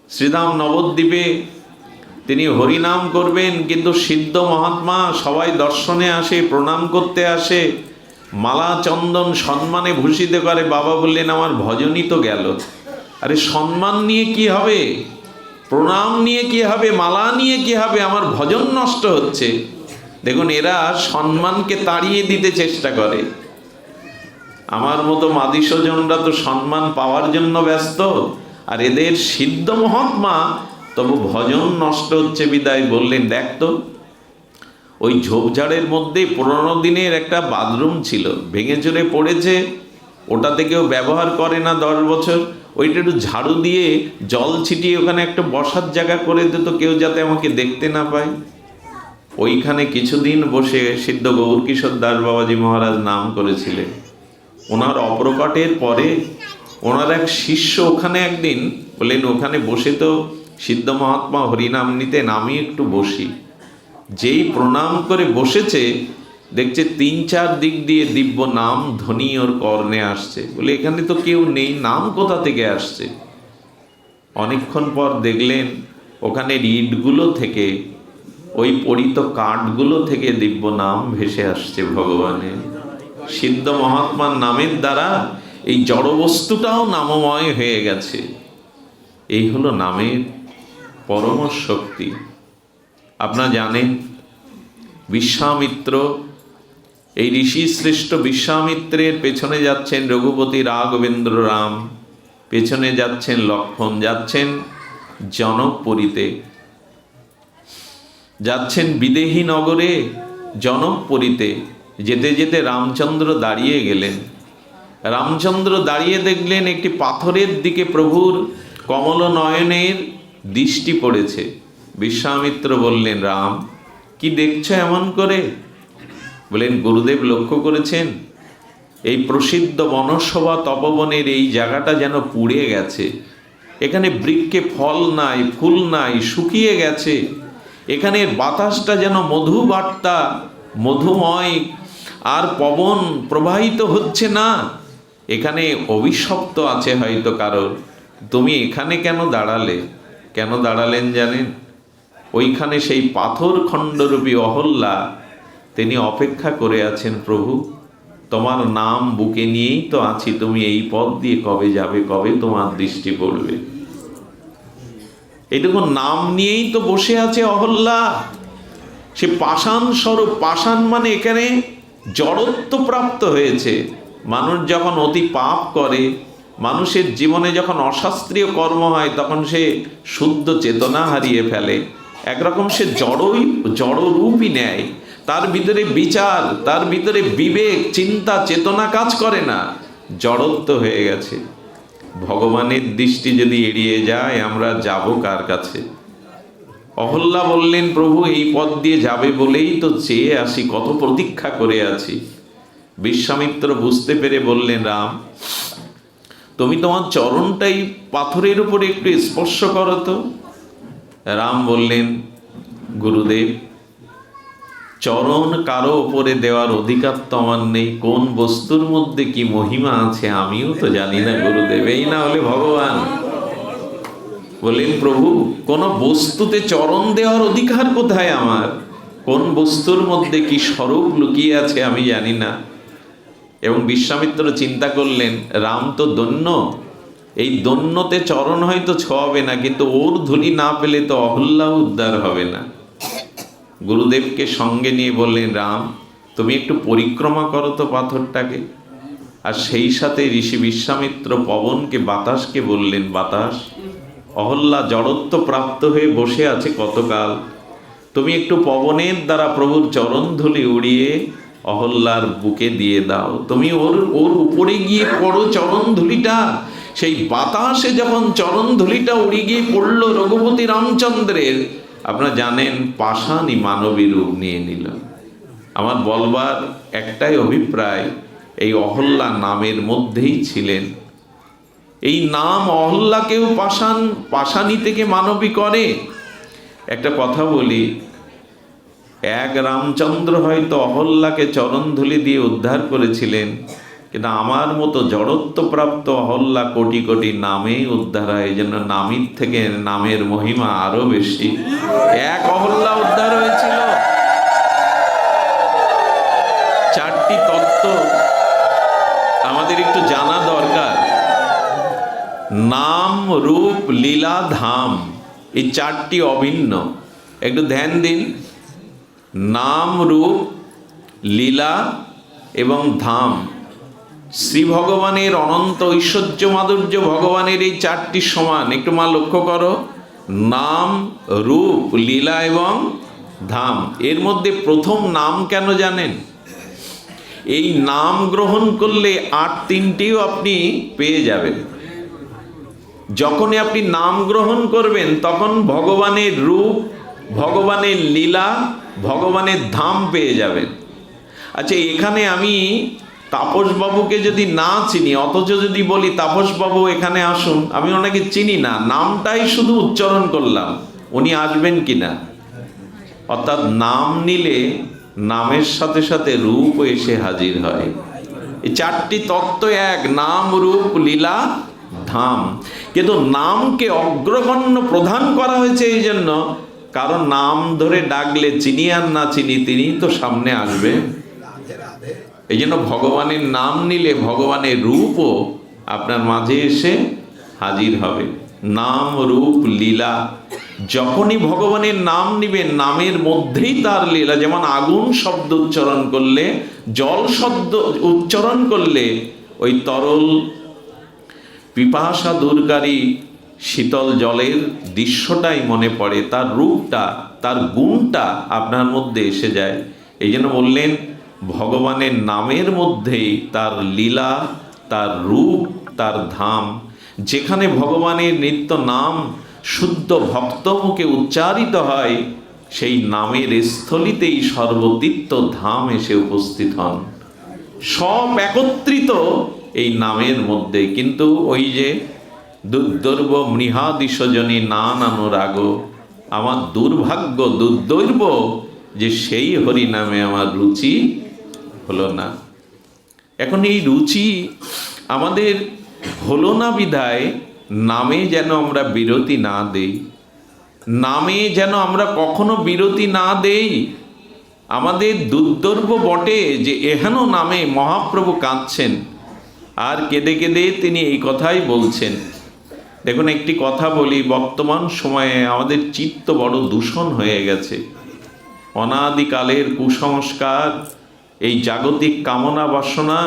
শ্রীধাম নবদ্বীপে তিনি হরিনাম করবেন, কিন্তু সিদ্ধ মহাত্মা সবাই দর্শনে আসে, প্রণাম করতে আসে, মালা চন্দন সম্মানে ভূষিত করে। বাবা বললেন, আমার ভজনই তো গেল। আরে সম্মান নিয়ে কি হবে, প্রণাম নিয়ে কি হবে, মালা নিয়ে কি হবে, আমার ভজন নষ্ট হচ্ছে। দেখুন, এরা সম্মানকে তাড়িয়ে দিতে চেষ্টা করে। আমার মতো মাদি স্বজনরা তো সম্মান পাওয়ার জন্য ব্যস্ত, আর এদের সিদ্ধ মহাত্মা তবু ভজন নষ্ট হচ্ছে বিদায় বললেন, দেখ তো, ওই ঝোপঝাড়ের মধ্যে 15 দিনের একটা বাথরুম ছিল, ভেঙে চুরে পড়েছে, ওটাতে কেউ ব্যবহার করে না 10 বছর, ওইটা একটু ঝাড়ু দিয়ে জল ছিটিয়ে ওখানে একটা বসার জায়গা করে দিত, কেউ যাতে আমাকে দেখতে না পায়। ওইখানে কিছুদিন বসে সিদ্ধ গৌরকিশোর দাস বাবাজি মহারাজ নাম করেছিলেন। ওনার অপ্রকটের পরে ওনার এক শিষ্য ওখানে একদিন বললেন, ওখানে বসে তো সিদ্ধ মহাত্মা হরিনাম নিতেন, আমি একটু বসি। যেই প্রণাম করে বসেছে, দেখছে 3-4 দিক দিয়ে দিব্য নাম ধ্বনি ওর কর্ণে আসছে। বলে, এখানে তো কেউ নেই, নাম কোথা থেকে আসছে? অনেকক্ষণ পর দেখলেন ওখানে ইটগুলো থেকে, ওই পরিত কাঠগুলো থেকে দিব্য নাম ভেসে আসছে ভগবানের। সিদ্ধ মহাত্মার নামের দ্বারা এই জড়বস্তুটাও নামময় হয়ে গেছে। এই হলো নামের পরম শক্তি। আপনারা জানেন, বিশ্বামিত্র, এই ঋষি শ্রেষ্ঠ বিশ্বামিত্রের পেছনে যাচ্ছেন রঘুপতি রাঘবেন্দ্র রাম, পেছনে যাচ্ছেন লক্ষ্মণ, যাচ্ছেন জনকপুরীতে, যাচ্ছেন বিদেহী নগরে জনকপুরীতে। যেতে যেতে রামচন্দ্র দাঁড়িয়ে গেলেন। রামচন্দ্র দাঁড়িয়ে দেখলেন একটি পাথরের দিকে প্রভুর কমল নয়নের দৃষ্টি পড়েছে। বিশ্বামিত্র বললেন, রাম, কি দেখছো এমন করে? বলেন, গুরুদেব লক্ষ্য করেছেন, এই প্রসিদ্ধ বনসভা তপবনের এই জায়গাটা যেন পুড়ে গেছে। এখানে বৃক্ষে ফল নাই, ফুল নাই, শুকিয়ে গেছে। এখানের বাতাসটা যেন মধুবার্তা, মধুময়, আর পবন প্রবাহিত হচ্ছে না। এখানে অভিশপ্ত আছে হয়তো কারোর। তুমি এখানে কেন দাঁড়ালে? কেন দাঁড়ালেন জানেন? ওইখানে সেই পাথর খণ্ডরূপী অহল্যা, তিনি অপেক্ষা করে আছেন, প্রভু তোমার নাম বুকে নিয়েই তো আছি, তুমি এই পথ দিয়ে কবে যাবে, কবে তোমার দৃষ্টি পড়বে? এইটুকু নাম নিয়েই তো বসে আছে অহল্যা। সে পাষাণ স্বরূপ, পাষাণ মানে এখানে জড়ত্ব প্রাপ্ত হয়েছে। মানুষ যখন অতি পাপ করে, মানুষের জীবনে যখন অশাস্ত্রীয় কর্ম হয়, তখন সে শুদ্ধ চেতনা হারিয়ে ফেলে। একরকম সে জড়রূপই নেয়। তার ভিতরে বিচার, তার ভিতরে বিবেক, চিন্তা, চেতনা কাজ করে না, জড়ত্ব হয়ে গেছে। ভগবানের দৃষ্টি যদি এড়িয়ে যায়, আমরা যাব কার কাছে? অহল্যা বললেন, প্রভু এই পথ দিয়ে যাবে বলেই তো চেয়ে আসি, কত প্রতীক্ষা করে আছি। বিশ্বামিত্র বুঝতে পেরে বললেন, রাম, তুমি তোমার চরণটাই পাথরের উপরে একটু স্পর্শ করো তো। রাম বললেন, গুরুদেব, চরণ কারো ওপরে দেওয়ার অধিকার তো আমার নেই। কোন বস্তুর মধ্যে কি মহিমা আছে আমিও তো জানি না গুরুদেব। এই না হলে ভগবান বলেন, প্রভু কোন বস্তুতে চরণ দেওয়ার অধিকার কোথায় আমার? কোন বস্তুর মধ্যে কি স্বরূপ লুকিয়ে আছে আমি জানি না। এবং বিশ্বামিত্র চিন্তা করলেন, রাম তো দন্য, এই দন্যতে চরণ হয়তো ছোঁয়াবে না, কিন্তু ওর ধুলি না পেলে তো অহল্যাও উদ্ধার হবে না। গুরুদেবকে সঙ্গে নিয়ে বললেন, রাম তুমি একটু পরিক্রমা করো তো পাথরটাকে। আর সেই সাথে ঋষি বিশ্বামিত্র পবনকে, বাতাসকে বললেন, বাতাস, অহল্যা জড়ত্ব প্রাপ্ত হয়ে বসে আছে কতকাল, তুমি একটু পবনের দ্বারা প্রভুর চরণ ধুলি উড়িয়ে অহল্যার বুকে দিয়ে দাও। তুমি ওর উপরে গিয়ে পড়ো চরণ ধুলিটা। সেই বাতাসে যখন চরণ ধুলিটা উড়ে গিয়ে পড়লো রঘুপতি রামচন্দ্রের, আপনারা জানেন পাষাণই মানবী রূপ নিয়ে নিল। আমার বলবার একটাই অভিপ্রায়, এই অহল্যা নামের মধ্যেই ছিলেন। এই নাম অহল্যাকেও পাষাণী থেকে মানবী করে। একটা কথা বলি, এক রামচন্দ্র হয়তো অহল্যাকে চরণধুলি দিয়ে উদ্ধার করেছিলেন, কিন্তু আমার মতো জড়ত্বপ্রাপ্ত অহল্যা কোটি কোটি নামেই উদ্ধার হয়। এই জন্য নামের থেকে নামের মহিমা আরো বেশি। এক অহল্যা উদ্ধার হয়েছিল। চারটি তত্ত্ব আমাদের একটু জানা দরকার। নাম, রূপ, লীলা, ধাম, এই চারটি অভিন্ন। একটু ধ্যান দিন। নাম, রূপ, লীলা এবং ধাম, শ্রী ভগবানের অনন্ত ঐশ্বর্য মাধুর্য, ভগবানের এই চারটি সমান। একটু মা লক্ষ্য করো, নাম, রূপ, লীলা এবং ধাম। এর মধ্যে প্রথম নাম কেন জানেন? এই নাম গ্রহণ করলে ৮-৩টিও আপনি পেয়ে যাবেন। যখনই আপনি নাম গ্রহণ করবেন তখন ভগবানের রূপ, ভগবানের লীলা, ভগবানের ধাম পেয়ে যাবেন। আচ্ছা, এখানে আমি তাপসবাবুকে যদি না চিনি, অথচ যদি বলি তাপসবাবু এখানে আসুন, আমি ওনাকে চিনি না, নামটাই শুধু উচ্চারণ করলাম, উনি আসবেন কিনা? অর্থাৎ নাম নিলে নামের সাথে সাথে রূপ এসে হাজির হয়। এই চারটি তত্ত্ব এক, নাম, রূপ, লীলা, ধাম। কিন্তু নামকে অগ্রগণ্য প্রধান করা হয়েছে এই জন্য, কারণ নাম ধরে ডাকলে চিনি আর না চিনি তিনি তো সামনে আসবে। এই জন্য ভগবানের নাম নিলে ভগবানের রূপও আপনার মাঝে এসে হাজির হবে। নাম, রূপ, লীলা, যখনই ভগবানের নাম নিবেন নামের মধ্যেই তার লীলা। যেমন আগুন শব্দ উচ্চারণ করলে, জল শব্দ উচ্চারণ করলে ওই তরল পিপাসা দূরকারী শীতল জলের দৃশ্যটাই মনে পড়ে, তার রূপটা, তার গুণটা আপনার মধ্যে এসে যায়। এই জন্য বললেন ভগবানের নামের মধ্যেই তার লীলা, তার রূপ, তার ধাম। যেখানে ভগবানের নিত্য নাম শুদ্ধ ভক্ত মুখে উচ্চারিত হয়, সেই নামের স্থলিতেই সর্বতীর্থ ধাম এসে উপস্থিত হন। সব একত্রিত এই নামের মধ্যে। কিন্তু ওই যে দুর্দৈর্ব মৃহাদিশজনী নানুরাগ, আমার দুর্ভাগ্য, দুর্দৈর্ব যে সেই হরি নামে আমার রুচি হলো না। এখন এই রুচি আমাদের হলো না বিধায় নামে যেন আমরা বিরতি না দেই, নামে যেন আমরা কখনো বিরতি না দেই। আমাদের দুর্দৈর্ব বটে যে এহেন নামে মহাপ্রভু কাঁদছেন, আর কেঁদে কেঁদে তিনি এই কথাই বলছেন। দেখুন, একটি কথা বলি, বর্তমান সময়ে আমাদের চিত্ত বড় দূষণ হয়ে গেছে। অনাদিকালের কুসংস্কার, এই জাগতিক কামনা বাসনা,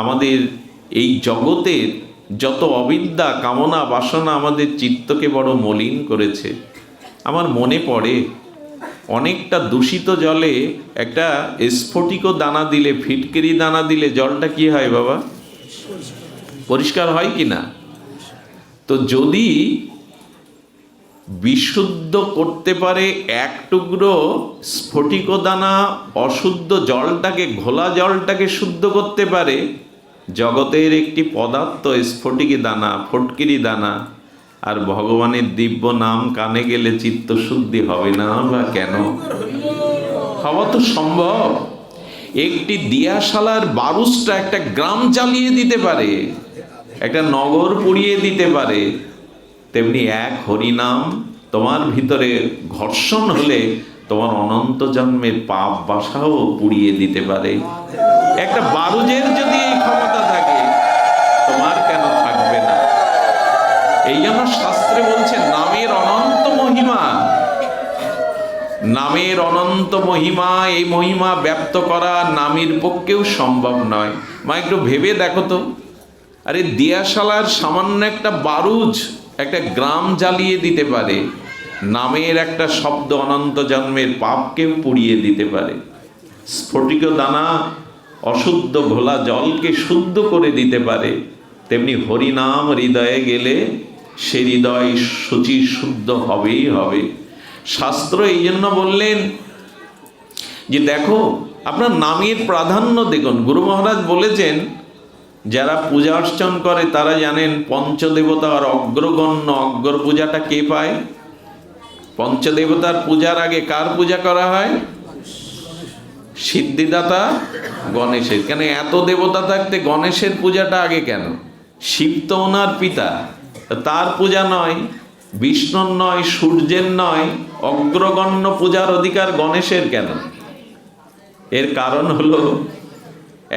আমাদের এই জগতের যত অবিদ্যা কামনা বাসনা আমাদের চিত্তকে বড় মলিন করেছে। আমার মনে পড়ে, অনেকটা দূষিত জলে একটা স্ফটিক দানা দিলে, ফিটকিরি দানা দিলে জলটা কি হয় বাবা? পরিষ্কার হয় কি না? তো যদি বিশুদ্ধ করতে পারে এক টুকরো স্ফটিক দানা, অশুদ্ধ জলটাকে, ঘোলা জলটাকে শুদ্ধ করতে পারে, জগতের একটি পদার্থ স্ফটিকি দানা, ফটকিরি দানা, আর ভগবানের দিব্য নাম কানে গেলে চিত্ত শুদ্ধি হবে না বা কেন? হওয়া তো সম্ভব। একটি দিয়াশালার বারুসটা একটা গ্রাম জ্বালিয়ে দিতে পারে, একটা নগর পুড়িয়ে দিতে পারে। তেমনি এক হরিনাম তোমার ভিতরে ঘর্ষণ হলে তোমার অনন্ত জন্মের পাপ বাসাও পুড়িয়ে দিতে পারে। একটা বারুজের যদি এই ক্ষমতা থাকে, তোমার কেন থাকবে না? এই জন্য শাস্ত্রে বলছে নামের অনন্ত মহিমা, নামের অনন্ত মহিমা, এই মহিমা ব্যক্ত করা নামের পক্ষেও সম্ভব নয়। মা একটু ভেবে দেখো তো, আরে দিয়াশালার সামান্য একটা বারুজ একটা গ্রাম জ্বালিয়ে দিতে পারে, নামের একটা শব্দ অনন্ত জন্মের পাপকেও পুড়িয়ে দিতে পারে। স্ফটিক দানা অশুদ্ধ ঘোলা জলকে শুদ্ধ করে দিতে পারে। তেমনি হরিনাম হৃদয়ে গেলে সে হৃদয় শুচি শুদ্ধ হবেই হবে। শাস্ত্র এই জন্য বললেন যে দেখো আপনার নামের প্রাধান্য দেখুন। গুরু মহারাজ বলেছেন যারা পূজা অর্চন করে তারা জানেন পঞ্চদেবতার অগ্রগণ্য অগ্র পূজাটা কে পায়? পঞ্চদেবতার পূজার আগে কার পূজা করা হয়? সিদ্ধিদাতা গণেশের। কেন এত দেবতা থাকতে গণেশের পূজাটা আগে কেন? শিব তো ওনার পিতা, তার পূজা নয়, বিষ্ণুর নয়, সূর্যের নয়, অগ্রগণ্য পূজার অধিকার গণেশের কেন? এর কারণ হলো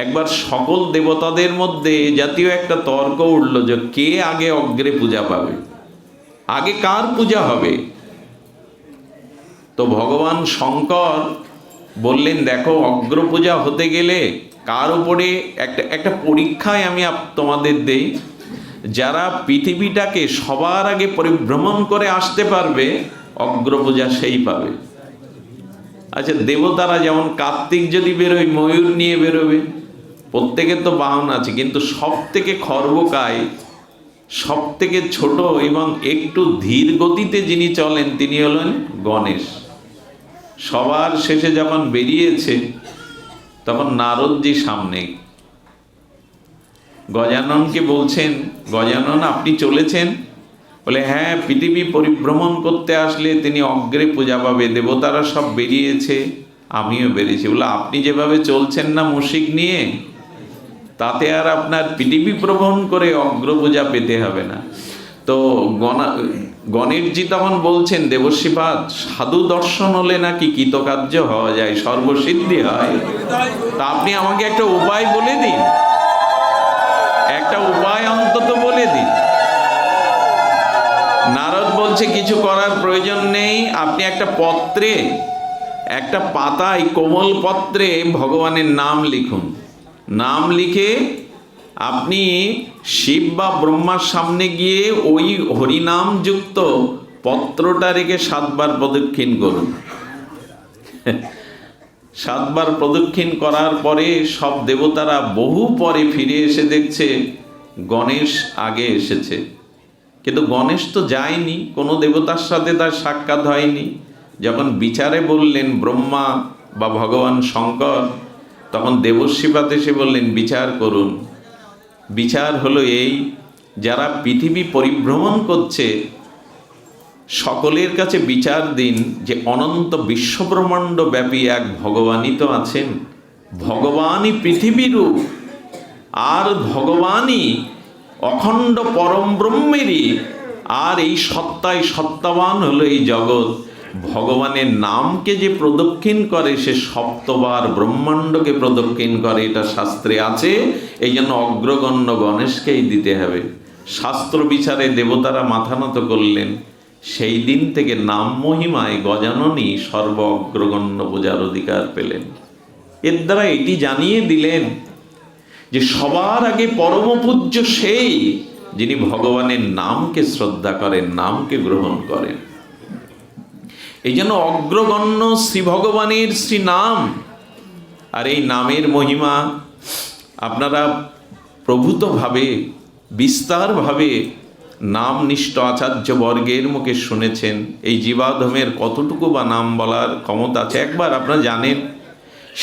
একবার সকল দেবতাদের মধ্যে জাতীয় একটা তর্ক উঠল যে কে আগে অগ্রে পূজা পাবে, আগে কার পূজা হবে। তো ভগবান শঙ্কর বললেন দেখো অগ্র পূজা হতে গেলে কার উপরে একটা পরীক্ষায় আমি তোমাদের দেই, যারা পৃথিবীটাকে সবার আগে পরিভ্রমণ করে আসতে পারবে অগ্র পূজা সেই পাবে। আচ্ছা দেবতারা যেমন কার্তিক যদি বেরোয় ময়ূর নিয়ে বেরোবে, প্রত্যেকের তো বাহন আছে, কিন্তু সব থেকে খর্বকায়, সব থেকে ছোট এবং একটু ধীর গতিতে যিনি চলেন তিনি হলেন গণেশ। সবার শেষে যখন বেরিয়েছে তখন নারদজি সামনে, গজাননকে বলছেন গজানন আপনি চলেছেন? বলে হ্যাঁ, পৃথিবী পরিভ্রমণ করতে আসলে তিনি অগ্রে পূজা পাবে, দেবতারা সব বেরিয়েছে আমিও বেরিয়েছি। বলে আপনি যেভাবে চলছেন না মুশিক নিয়ে, তাতে আর আপনার পৃথিবী ভ্রমণ করে অগ্র পূজা পেতে হবে না। তো গণেশজি তখন বলছেন দেবশ্রীপাদ সাধু দর্শন হলে নাকি কৃতকার্য হওয়া যায়, সর্বসিদ্ধি হয়। তা আপনি আমাকে একটা উপায় বলে দিন, একটা উপায় অন্তত বলে দিন। নারদ বলছে কিছু করার প্রয়োজন নেই, আপনি একটা পত্রে, একটা পাতায় কোমল পত্রে ভগবানের নাম লিখুন। নাম লিখে আপনি শিব বা ব্রহ্মার সামনে গিয়ে ওই হরিনাম যুক্ত পত্রটা রেখে 7 বার প্রদক্ষিণ করুন। 7 বার প্রদক্ষিণ করার পরে সব দেবতারা বহু পরে ফিরে এসে দেখছে গণেশ আগে এসেছে। কিন্তু গণেশ তো যায়নি, কোনো দেবতার সাথে তার সাক্ষাৎ হয়নি। যখন বিচারে বললেন ব্রহ্মা বা ভগবান শঙ্কর, তখন দেবশ্রীপাদ এসে বললেন বিচার করুন। বিচার হলো এই, যারা পৃথিবী পরিভ্রমণ করছে সকলের কাছে বিচার দিন যে অনন্ত বিশ্বব্রহ্মাণ্ড ব্যাপী এক ভগবানই তো আছেন, ভগবানই পৃথিবীরূপ, আর ভগবানই অখণ্ড পরম ব্রহ্মেরই, আর এই সত্তায় সত্তাবান হলো এই জগৎ। ভগবানের নামকে যে প্রদক্ষিণ করে সে 7 বার ব্রহ্মাণ্ডকে প্রদক্ষিণ করে, এটা শাস্ত্রে আছে। এই জন্য অগ্রগণ্য গণেশকেই দিতে হবে। শাস্ত্র বিচারে দেবতারা মাথা নত করলেন। সেই দিন থেকে নাম মহিমায় গজাননই সর্ব অগ্রগণ্য পূজার অধিকার পেলেন। এর দ্বারা এটি জানিয়ে দিলেন যে সবার আগে পরম পূজ্য সেই যিনি ভগবানের নামকে শ্রদ্ধা করেন, নামকে গ্রহণ করেন। এই জন্য অগ্রগণ্য শ্রী ভগবানের শ্রী নাম। আর এই নামের মহিমা আপনারা প্রভূতভাবে বিস্তারভাবে নামনিষ্ঠ আচার্য বর্গের মুখে শুনেছেন। এই জীবাধমের কতটুকু বা নাম বলার ক্ষমতা আছে। একবার আপনারা জানেন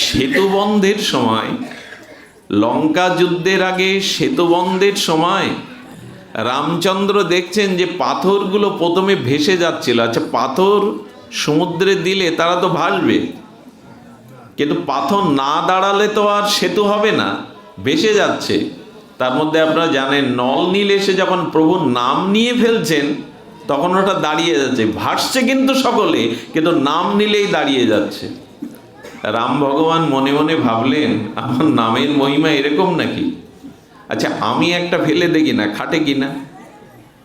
সেতুবন্ধের সময়, লঙ্কা যুদ্ধের আগে সেতুবন্ধের সময় রামচন্দ্র দেখছেন যে পাথরগুলো প্রথমে ভেসে যাচ্ছিল। আচ্ছা পাথর সমুদ্রে দিলে তারা তো ভাসবে, কিন্তু পাথর না দাঁড়ালে তো আর সেতু হবে না, ভেসে যাচ্ছে। তার মধ্যে আপনারা জানেন, নল নীল এসে যখন প্রভুর নাম নিয়ে ফেলছেন তখন ওটা দাঁড়িয়ে যাচ্ছে, ভাসছে কিন্তু সকলে, কিন্তু নাম নিলেই দাঁড়িয়ে যাচ্ছে। রাম ভগবান মনে মনে ভাবলেন, আমার নামের মহিমা এরকম নাকি? আচ্ছা, আমি একটা ফেলে দেখি না, খাটে কিনা।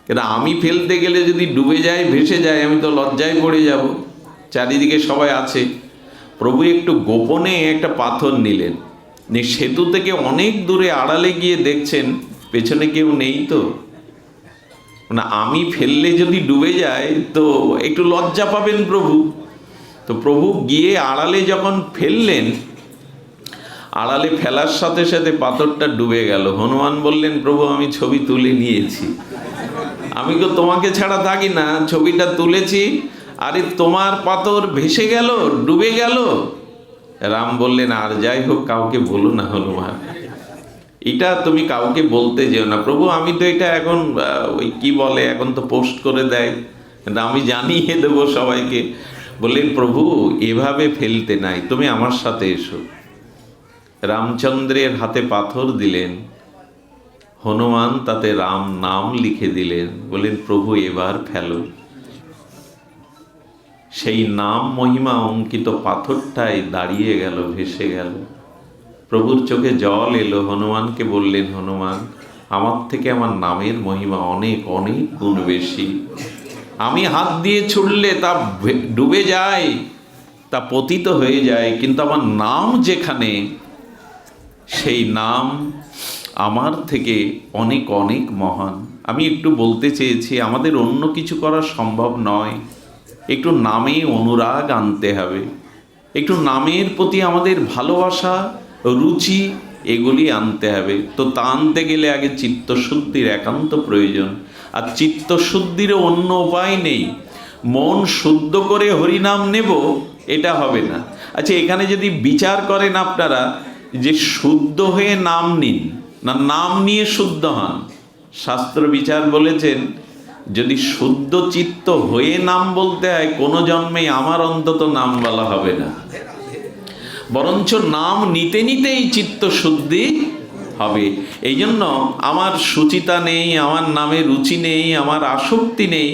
কিন্তু আমি ফেলতে গেলে যদি ডুবে যায়, ভেসে যায়, আমি তো লজ্জায় পড়ে যাব, চারিদিকে সবাই আছে। প্রভু একটু গোপনে একটা পাথর নিলেন, সেতু থেকে অনেক দূরে আড়ালে গিয়ে দেখছেন পেছনে কেউ নেই। তো না, আমি ফেললে যদি ডুবে যায় তো একটু লজ্জা পাবেন প্রভু। তো প্রভু গিয়ে আড়ালে যখন ফেললেন, আড়ালে ফেলার সাথে সাথে পাথরটা ডুবে গেল। হনুমান বললেন, প্রভু আমি ছবি তুলে নিয়েছি, আমি তো তোমাকে ছাড়া থাকি না, ছবিটা তুলেছি, আরে তোমার পাথর ভেসে গেল, ডুবে গেল। রাম বললেন, আর যাই হোক, কাউকে বলো না হনুমান, এটা তুমি কাউকে বলতে যেও না। প্রভু আমি তো এটা এখন ওই কি বলে, এখন তো পোস্ট করে দেয়, আমি জানিয়ে দেবো সবাইকে। বললেন, প্রভু এভাবে ফেলতে নাই, তুমি আমার সাথে এসো। রামচন্দ্রের হাতে পাথর দিলেন, হনুমান তাতে রাম নাম লিখে দিলেন। বললেন, প্রভু এবার ফেলো। সেই নাম মহিমা অঙ্কিত পাথরটাই দাঁড়িয়ে গেল, ভেসে গেল। প্রভুর চোখে জল এলো। হনুমানকে বললেন, হনুমান আমার থেকে আমার নামের মহিমা অনেক অনেক গুণ বেশি। আমি হাত দিয়ে ছুড়লে তা ডুবে যায়, তা পতিত হয়ে যায়, কিন্তু আমার নাম যেখানে, সেই নাম আমার থেকে অনেক অনেক মহান। আমি একটু বলতে চেয়েছি, আমাদের অন্য কিছু করা সম্ভব নয়, একটু নামে অনুরাগ আনতে হবে, একটু নামের প্রতি আমাদের ভালোবাসা, রুচি, এগুলি আনতে হবে। তো তা আনতে গেলে আগে চিত্তশুদ্ধির একান্ত প্রয়োজন। আর চিত্তশুদ্ধিরও অন্য উপায় নেই। মন শুদ্ধ করে হরিনাম নেব, এটা হবে না। আচ্ছা, এখানে যদি বিচার করেন আপনারা যে শুদ্ধ হয়ে নাম নিন না নাম নিয়ে শুদ্ধ হন, শাস্ত্র বিচার বলেছেন, যদি শুদ্ধ চিত্ত হয়ে নাম বলতে হয়, কোনো জন্মেই আমার অন্তত নাম বলা হবে না, বরঞ্চ নাম নিতে নিতেই চিত্ত শুদ্ধি হবে। এই জন্য আমার সুচিতা নেই, আমার নামে রুচি নেই, আমার আসক্তি নেই,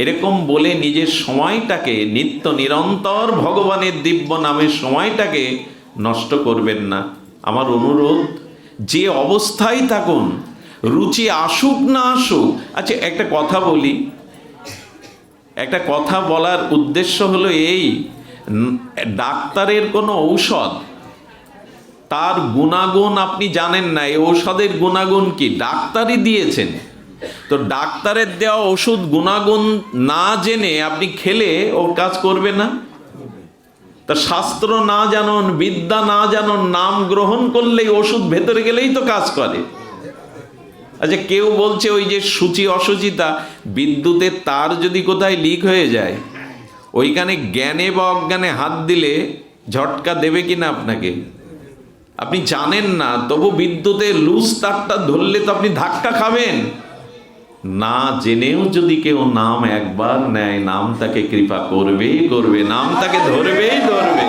এরকম বলে নিজের সময়টাকে, নিত্য নিরন্তর ভগবানের দিব্য নামের সময়টাকে নষ্ট করবেন না। আমার অনুরোধ, যে অবস্থায় থাকুন, রুচি আসুক না আসুক। আচ্ছা, একটা কথা বলি, একটা কথা বলার উদ্দেশ্য হলো এই, ডাক্তারের কোনো ঔষধ, তার গুণাগুণ আপনি জানেন না, এই ঔষধের গুণাগুণ কি ডাক্তারই দিয়েছেন। তো ডাক্তারের দেওয়া ওষুধ গুণাগুণ না জেনে আপনি খেলে ওর কাজ করবে না। তা শাস্ত্র না জানুন, বিদ্যা না জানুন, নাম গ্রহণ করলেই ওষুধ ভেতরে গেলেই তো কাজ করে। আচ্ছা, কেউ বলছে ওই যে সূচি অসুচিতা, বিদ্যুতের তার যদি কোথায় লিক হয়ে যায়, ওইখানে জ্ঞানে বা অজ্ঞানে হাত দিলে ঝটকা দেবে কিনা আপনাকে? আপনি জানেন না, তবু বিদ্যুতের লুজ তারটা ধরলে তো আপনি ধাক্কা খাবেন। না জেনেও যদি কেউ নাম একবার নেয়, নাম তাকে কৃপা করবেই করবে, নাম তাকে ধরবেই ধরবে,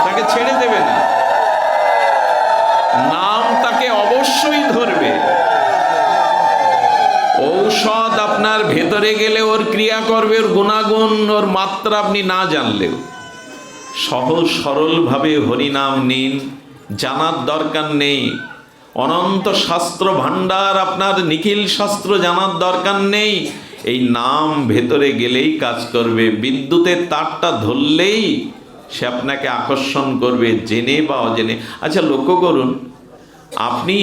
তাকে ছেড়ে দেবে না, নাম তাকে অবশ্যই ধরবে। ঔষধ আপনার ভেতরে গেলে ওর ক্রিয়া করবে, ওর গুণাগুণ, ওর মাত্রা আপনি না জানলেও। সহজ সরলভাবে হরিনাম নিন, জানার দরকার নেই। অনন্ত শাস্ত্র ভাণ্ডার, আপনার নিখিল শাস্ত্র জানার দরকার নেই। এই নাম ভেতরে গেলেই কাজ করবে। বিদ্যুতের তারটা ধরলেই সে আপনাকে আকর্ষণ করবে, জেনে বা অজেনে। আচ্ছা, লক্ষ্য করুন, আপনি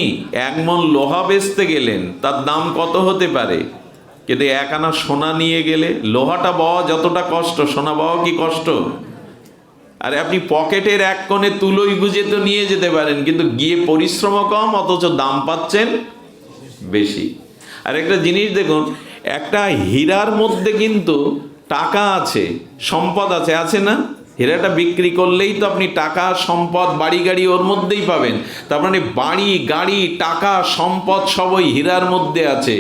1 মণ লোহা বেচতে গেলেন, তার দাম কত হতে পারে, কিন্তু 1 আনা সোনা নিয়ে গেলে, লোহাটা পাওয়া যতটা কষ্ট, সোনা পাওয়া কি কষ্ট? আরে আপনি পকেটের এক কোণে তুলোই গুজে তো নিয়ে যেতে পারেন, কিন্তু গিয়ে পরিশ্রম কম, অথচ দাম পাচ্ছেন বেশি। আর একটা জিনিস দেখুন, একটা হীরার মধ্যে কিন্তু টাকা আছে, সম্পদ আছে, আছে না? হীরাটা বিক্রি করলেই তো আপনি টাকা, সম্পদ, বাড়ি গাড়ি ওর মধ্যেই পাবেন। তার মানে বাড়ি গাড়ি, টাকা, সম্পদ সবই হীরার মধ্যে আছে।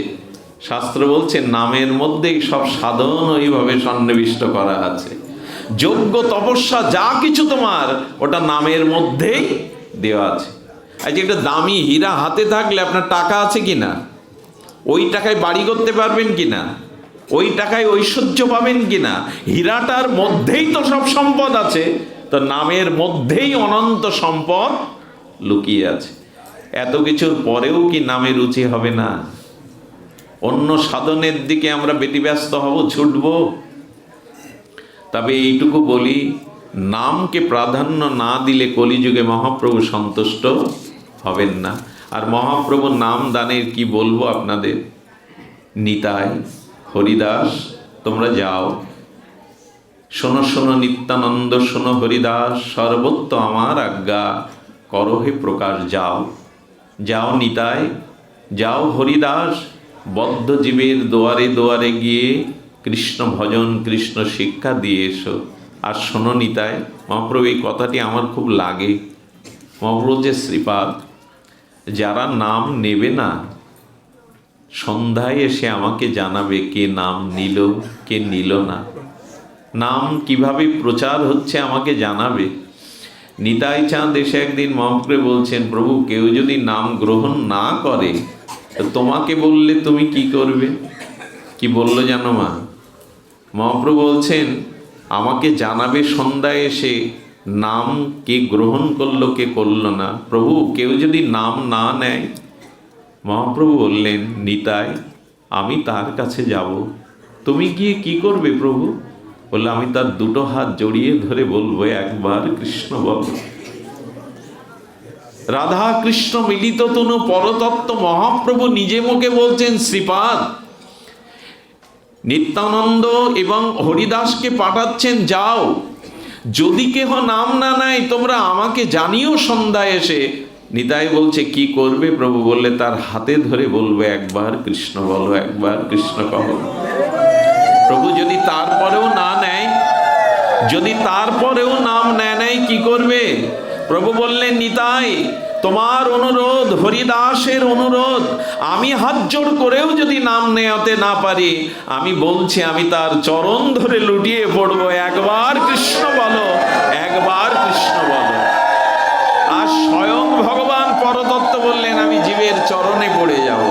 শাস্ত্র বলছে নামের মধ্যেই সব সাধন ওইভাবে সন্নিবিষ্ট করা আছে। যজ্ঞ তপস্যা যা কিছু তোমার ওটা নামের মধ্যেই দেওয়া আছে। আজকে একটা দামি হীরা হাতে থাকলে আপনার টাকা আছে কিনা, ওই টাকায় বাড়ি করতে পারবেন কিনা, ওই টাকায় ঐশ্বর্য পাবেন কিনা? হীরাটার মধ্যেই তো সব সম্পদ আছে, তো নামের মধ্যেই অনন্ত সম্পদ লুকিয়ে আছে। এত কিছুর পরেও কি নামে রুচি হবে না? অন্য সাধনের দিকে আমরা ব্যতিব্যস্ত হব, ছুটব। তবে এইটুকু বলি, নামকে প্রাধান্য না দিলে কলিযুগে মহাপ্রভু সন্তুষ্ট হবেন না। আর মহাপ্রভু নাম দানের কি বলবো আপনাদের, নিতাই, হরিদাস তোমরা যাও, শোনো শোনো নিত্যানন্দ, শোনো হরিদাস, সর্বত্র আমার আজ্ঞা, করহে প্রকাশ। যাও যাও নিতাই, যাও হরিদাস, বদ্ধ জীবের দুয়ারে দুয়ারে গিয়ে কৃষ্ণ ভজন, কৃষ্ণ শিক্ষা দিয়ে এসো। আর শোনো নিতাই, মহাপ্রভু এই কথাটি আমার খুব লাগে। মহাপ্রভু যে শ্রীপাদ, যারা নাম নেবে না, সন্ধ্যায় এসে আমাকে জানাবে কে নাম নিল, কে নিল না, নাম কিভাবে প্রচার হচ্ছে আমাকে জানাবে। নিতাই চাঁদ এসে একদিন মহাপ্রভু বলছেন, প্রভু কেউ যদি নাম গ্রহণ না করে তো তোমাকে বললে তুমি কি করবে? কি বললো জানো মা? মহাপ্রভু বলছেন, আমাকে জানাবে সন্ধ্যায় এসে নাম কে গ্রহণ করলো, কে করলো না। প্রভু কেউ যদি নাম না নেয়, মহাপ্রভু বললেন, নিতাই আমি তার কাছে যাব। তুমি গিয়ে কি করবে প্রভু? বললে, আমি তার দুটো হাত জড়িয়ে ধরে বলবো, একবার কৃষ্ণ বল। রাধা কৃষ্ণ মিলিত তনু পরতত্ত্ব মহাপ্রভু নিজে মুখে বলছেন, শ্রীপাদ নিত্যানন্দ এবং হরিদাসকে পাঠাচ্ছেন, যাও, যদি কেহ নাম না নেয় তোমরা আমাকে জানিও সন্ধ্যায় এসে। নিতাই বলছে, কি করবে প্রভু? বললে, তার হাতে ধরে বলবো, একবার কৃষ্ণ বলো, একবার কৃষ্ণ কহ। প্রভু যদি তারপরেও না নেয়, যদি তারপরেও নাম নেয় কি করবে? প্রভু বললেন, নিতাই তোমার অনুরোধ, হরিদাসের অনুরোধ, আমি হাত জোড় করেও যদি নাম নেওয়াতে না পারি, আমি বলছি আমি তার চরণ ধরে লুটিয়ে পড়বো, একবার কৃষ্ণ বলো, একবার কৃষ্ণ বলো। আর স্বয়ং ভগবান পরতত্ত্ব বললেন, আমি জীবের চরণে পড়ে যাব।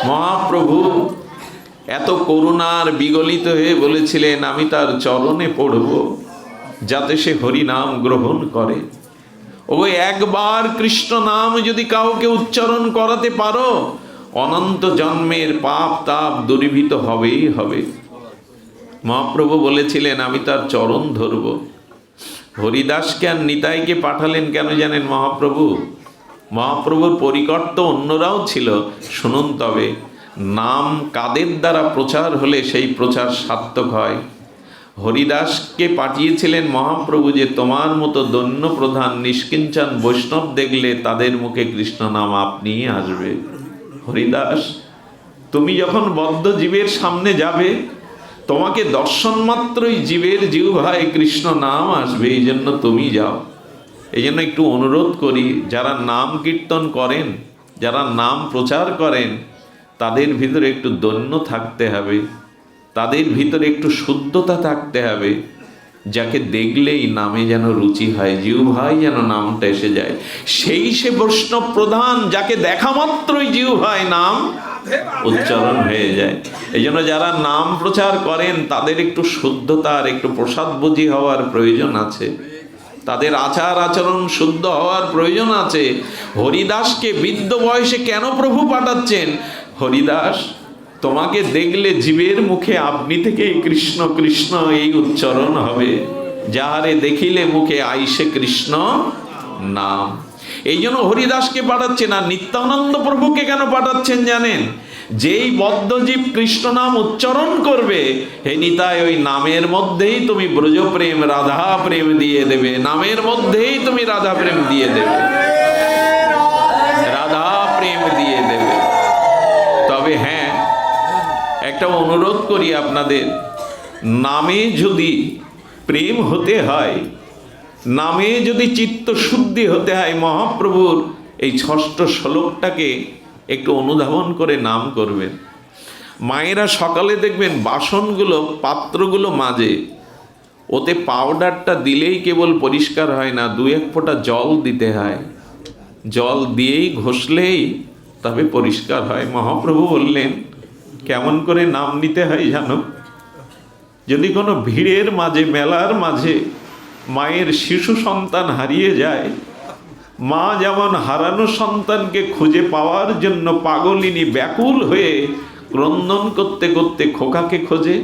মহাপ্রভু এত করুণার বিগলিত হয়ে বলেছিলেন, আমি তার চরণে পড়ব যাতে সে হরি নাম গ্রহণ করে। ওই একবার কৃষ্ণ নাম যদি কাউকে উচ্চারণ করাতে পারো, অনন্ত জন্মের পাপ তাপ দূরীভূত হবেই হবে। মহাপ্রভু বলেছিলেন, আমি তার চরণ ধরব। হরিদাসকে আর নিতাইকে পাঠালেন কেন জানেন মহাপ্রভু? মহাপ্রভুর পরিকর তো অন্যরাও ছিল, শুনুন তবে। নাম কাদের দ্বারা প্রচার হলে সেই প্রচার সার্থক হয়। হরিদাসকে পাঠিয়েছিলেন মহাপ্রভু যে তোমার মতো দৈন্য প্রধান নিষ্কিঞ্চন বৈষ্ণব দেখলে তাদের মুখে কৃষ্ণ নাম আপনিই আসবে। হরিদাস, তুমি যখন বদ্ধ জীবের সামনে যাবে, তোমাকে দর্শন মাত্রই জীবের জিহ্বায় কৃষ্ণ নাম আসবে, এই জন্য তুমি যাও। এই জন্য একটু অনুরোধ করি, যারা নাম কীর্তন করেন, যারা নাম প্রচার করেন, তাদের ভিতরে একটু দৈন্য থাকতে হবে, তাদের ভিতরে একটু শুদ্ধতা থাকতে হবে, যাকে দেখলেই নামে যেন রুচি হয়, জিহ্বায় যেন নামটা এসে যায়। সেই সে বৈষ্ণব প্রধান যাকে দেখা মাত্রই জিহ্বায় নাম উচ্চারণ হয়ে যায়। এই জন্য যারা নাম প্রচার করেন তাদের একটু শুদ্ধতার, একটু প্রসাদবোধী হওয়ার প্রয়োজন আছে, তাদের আচার আচরণ শুদ্ধ হওয়ার প্রয়োজন আছে। হরিদাসকে বৃদ্ধ বয়সে কেন প্রভু পাঠাচ্ছেন? হরিদাস, তোমাকে দেখলে জীবের মুখে আপনি থেকে কৃষ্ণ কৃষ্ণ এই উচ্চারণ হবে, যাহারে দেখিলে মুখে আইসে কৃষ্ণ নাম। এই জন্য হরিদাসকে পাঠাচ্ছেন। আর নিত্যানন্দ প্রভুকে কেন পাঠাচ্ছেন জানেন? যেই বদ্ধজীব কৃষ্ণ নাম উচ্চারণ করবে, হে নিতাই, ওই নামের মধ্যেই তুমি ব্রজ প্রেম, রাধা প্রেম দিয়ে দেবে, নামের মধ্যেই তুমি রাধা প্রেম দিয়ে দেবে, রাধা প্রেম দিয়ে দেবে। তবে হ্যাঁ, একটা অনুরোধ করি আপনাদের, নামে যদি প্রেম হতে হয়, নামে যদি চিত্ত শুদ্ধি হতে হয়, মহাপ্রভুর এই ষষ্ঠ শ্লোকটাকে একটু অনুধাবন করে নাম করবেন। মায়েরা সকালে দেখবেন বাসনগুলো, পাত্রগুলো মাজে, ওতে পাউডারটা দিলেই কেবল পরিষ্কার হয় না, দু এক ফোঁটা জল দিতে হয়, জল দিয়েই ঘষলেই তবে পরিষ্কার হয়। মহাপ্রভু বললেন কেমন করে নাম নিতে হয় জানো? যদি কোনো ভিড়ের মাঝে, মেলার মাঝে মায়ের শিশু সন্তান হারিয়ে যায়, মা যেমন হারানো সন্তানকে খুঁজে পাওয়ার জন্য পাগলিনী ব্যাকুল হয়ে ক্রন্দন করতে করতে খোকাকে খোঁজে,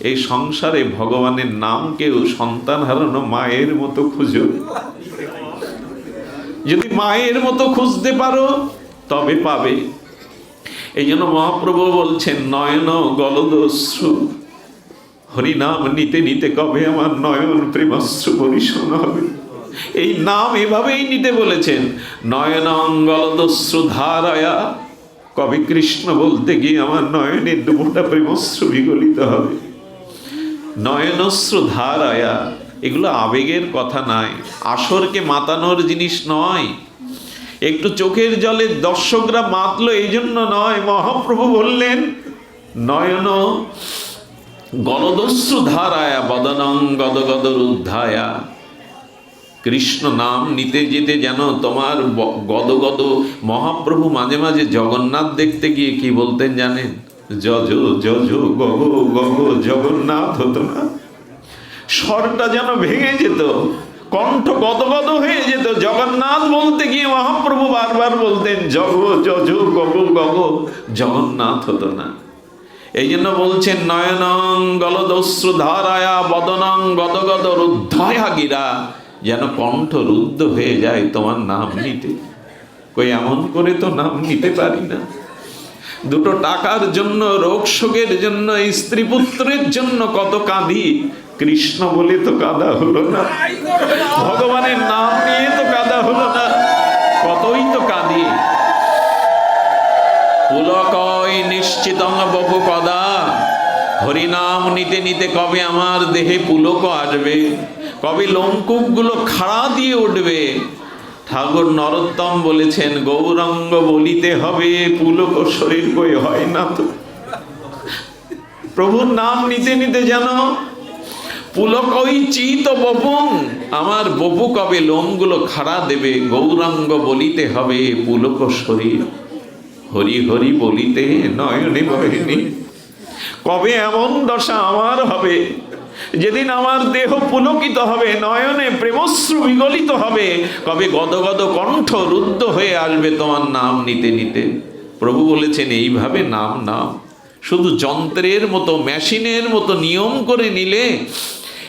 এই সংসারে ভগবানের নামকেও সন্তান হারানো মায়ের মতো খুঁজো। যদি মায়ের মতো খুঁজতে পারো তবে পাবে। এই জন্য মহাপ্রভু বলছেন নয়ন গলদশ্রু, হরিনাম নিতে নিতে কবে আমার নয়ন প্রেমাশ্রু বরিশন হবে। এই নাম এভাবেই নিতে বলেছেন, নয়নং গলদশ্রু ধারায়া, কবে কৃষ্ণ বলতে গিয়ে আমার নয়নের দুটা প্রেমশ্রু বিগলিত হবে। নয়নশ্রু ধারায়া, এগুলো আবেগের কথা নয়, আসরকে মাতানোর জিনিস নয়। একটু চোখের জলে দর্শকরা মাতলো এই জন্য নয়। মহাপ্রভু বললেন নয়ন গলদস্রু ধারায়া বদনং গদগদর উদ্ধায়া। কৃষ্ণ নাম নিতে যেতে যেন তোমার গদগদ। মহাপ্রভু মাঝে মাঝে জগন্নাথ দেখতে গিয়ে কি বলতেন জানেন? যজ যজ গগ গগ জগন্নাথ হতো না, স্বরটা যেন ভেঙে যেত, কণ্ঠ গদগদ হয়ে যেত। জগন্নাথ বলতে গিয়ে মহাপ্রভু বারবার বলতেন জগ যজ গগ গগ, জগন্নাথ হতো না। এই জন্য বলছেন নয়নং গলদস্রু ধারায়া বদনং গদগদ রুদ্ধায়া গিরা, যেন কণ্ঠ রুদ্ধ হয়ে যায় তোমার নাম নিতে। কই এমন করে তো নাম নিতে পারি না। দুটো টাকার জন্য, রোগ শোকের জন্য, স্ত্রী পুত্রের জন্য কত কাঁদি, কৃষ্ণ বলে তো কাঁদা হলো না, ভগবানের নাম নিয়ে তো কাঁদা হলো না, কতই তো কাঁদি। পুলকয় নিশ্চিতং বহু কদা, হরিনাম নিতে নিতে কবে আমার দেহে পুলক আসবে, কবে লোমকূপ গুলো খাড়া দিয়ে উঠবে। ঠাকুর নরোত্তম বলেছেন গৌরাঙ্গ বলিতে হবে, পুলক শরীর কই হয় না তো। প্রভুর নাম নিতে নিতে যেন পুলকই চিত বপুং, আমার বপু কবে লোমগুলো খাড়া দেবে। গৌরাঙ্গ বলিতে হবে পুলক শরীর, হরি হরি বলিতে নয়নে বহিনী। কবে এমন দশা আমার হবে যেদিন আমার দেহ পুলকিত হবে, নয়নে প্রেমশ্রু বিগলিত হবে, কবে গদগদ কণ্ঠ রুদ্ধ হয়ে আসবে তোমার নাম নিতে নিতে। প্রভু বলেছেন এইভাবে নাম নাও। শুধু যন্ত্রের মতো, মেশিনের মতো নিয়ম করে নিলে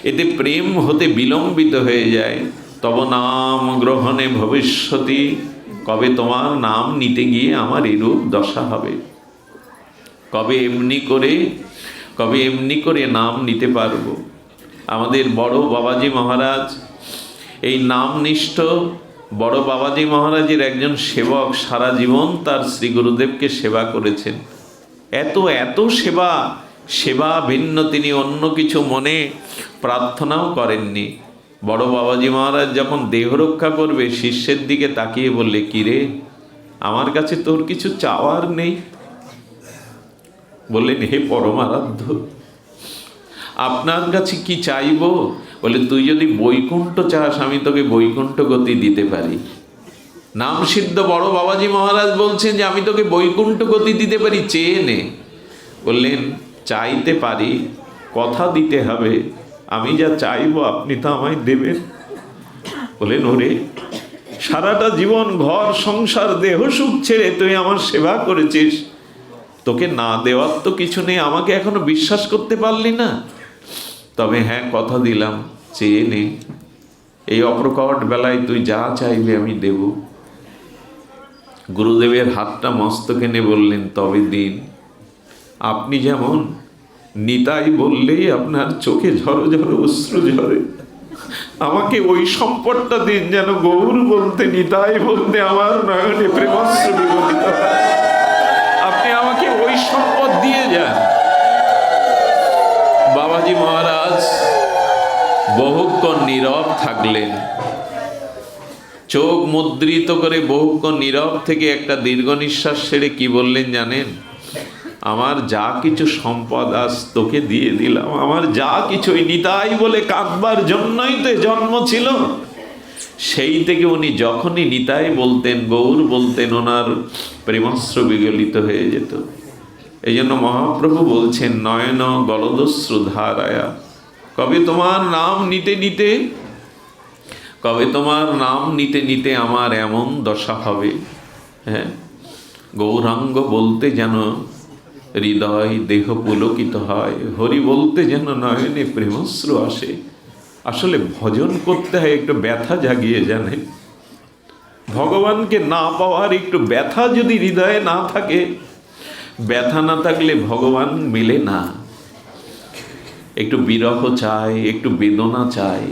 এতে প্রেম হতে বিলম্বিত হয়ে যায়। তব নাম গ্রহণে ভবিষ্যতি, কবে তোমার নাম নিতে গিয়ে আমার এরূপ দশা হবে। কবে এমনি করে নাম নিতে পারবো। আমাদের বড় বাবাজি মহারাজ, এই নামনিষ্ঠ বড় বাবাজি মহারাজের একজন সেবক, সারা জীবন তার শ্রী গুরুদেবকে সেবা করেছেন। এত সেবা ভিন্ন তিনি অন্য কিছু মনে প্রার্থনাও করেননি। বড় বাবাজি মহারাজ যখন দেহ রক্ষা করবে, শিষ্যের দিকে তাকিয়ে বললে, কিরে আমার কাছে তোর কিছু চাওয়ার নেই? বললেন, হে পরমারাধ্য, আপনার কাছে কি চাইব? বলে, তুই যদি বৈকুণ্ঠ চাস আমি তোকে বৈকুণ্ঠ গতি দিতে পারি। নাম সিদ্ধ বড় বাবাজি মহারাজ বলছেন যে আমি তোকে বৈকুণ্ঠ গতি দিতে পারি, চেয়ে নে। বললেন, চাইতে পারি, কথা দিতে হবে, আমি যা চাইবো আপনি তো আমায় দেবেন। বলেন, ওরে সারাটা জীবন ঘর সংসার দেহ সুখ ছেড়ে তুই আমার সেবা করেছিস, তোকে না দেওয়ার তো কিছু নেই, আমাকে এখনো বিশ্বাস করতে পারলি না? তবে হ্যাঁ, কথা দিলাম, চেয়ে নে, এই অপ্রকট বেলায় তুই যা চাইবে আমি দেব। গুরুদেবের হাতটা মস্তকে নে বললেন, তবে দিন। আপনি যেমন নিতাই বললেই আপনার চোখে ঝরো ঝরো অশ্রু ঝরে, আমাকে ওই সম্পদটা দিন যেন গৌর বলতে, নিতাই বলতে আমার নয়নে প্রেমাশ্রু বিগলিত হয়। আপনি আমাকে ওই সম্পদ দিয়ে যান। বাবাজি মহারাজ বহুক্ষণ নীরব থাকলেন। চোখ মুদ্রিত করে বহুক্ষণ নীরব থেকে একটা দীর্ঘ নিঃশ্বাস ছেড়ে কি বললেন জানেন? আমার যা কিছু সম্পদ আজ তোকে দিয়ে দিলাম, আমার যা কিছু নিতাই বলে কাঁদবার জন্যই তো জন্ম ছিল। সেই থেকে উনি যখনই নিতাই বলতেন, গৌর বলতেন, ওনার প্রেমাশ্র বিগলিত হয়ে যেত। এই জন্য মহাপ্রভু বলছেন, নয়ন গলদস্রু ধারায়া, কবে তোমার নাম নিতে নিতে, কবে তোমার নাম নিতে নিতে আমার এমন দশা হবে। হ্যাঁ, গৌরাঙ্গ বলতে যেন হৃদয় দেহ পুলকিত হয়, হরি বলতে যেন নয়নে প্রেমশ্রু আসে। আসলে ভজন করতে হয় একটু ব্যথা জাগিয়ে, জানে, ভগবানকে না পাওয়ার একটু ব্যথা যদি হৃদয়ে না থাকে, ব্যথা না থাকলে ভগবান মিলে না। একটু বিরহ চাই, একটু বেদনা চাই।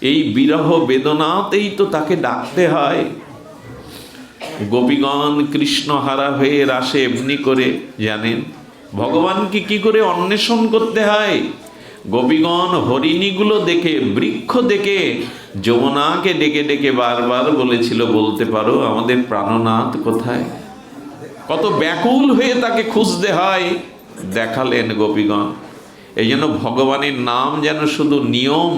এই বিরহ বেদনাতেই তো তাকে ডাকতে হয়। গোপীগণ কৃষ্ণহারা হয়ে রাসে এমনি করে, জানেন ভগবানকে কি করে অন্বেষণ করতে হয়। গোপীগণ হরিণীগুলো দেখে, বৃক্ষ দেখে যমুনাকে ডেকে ডেকে বারবার বলেছিল, বলতে পারো আমাদের প্রাণনাথ কোথায়। কত ব্যাকুল হয়ে তাকে খুঁজতে হয়, দেখালেন গোপীগণ। এই জন্য ভগবানের নাম যেন শুধু নিয়ম,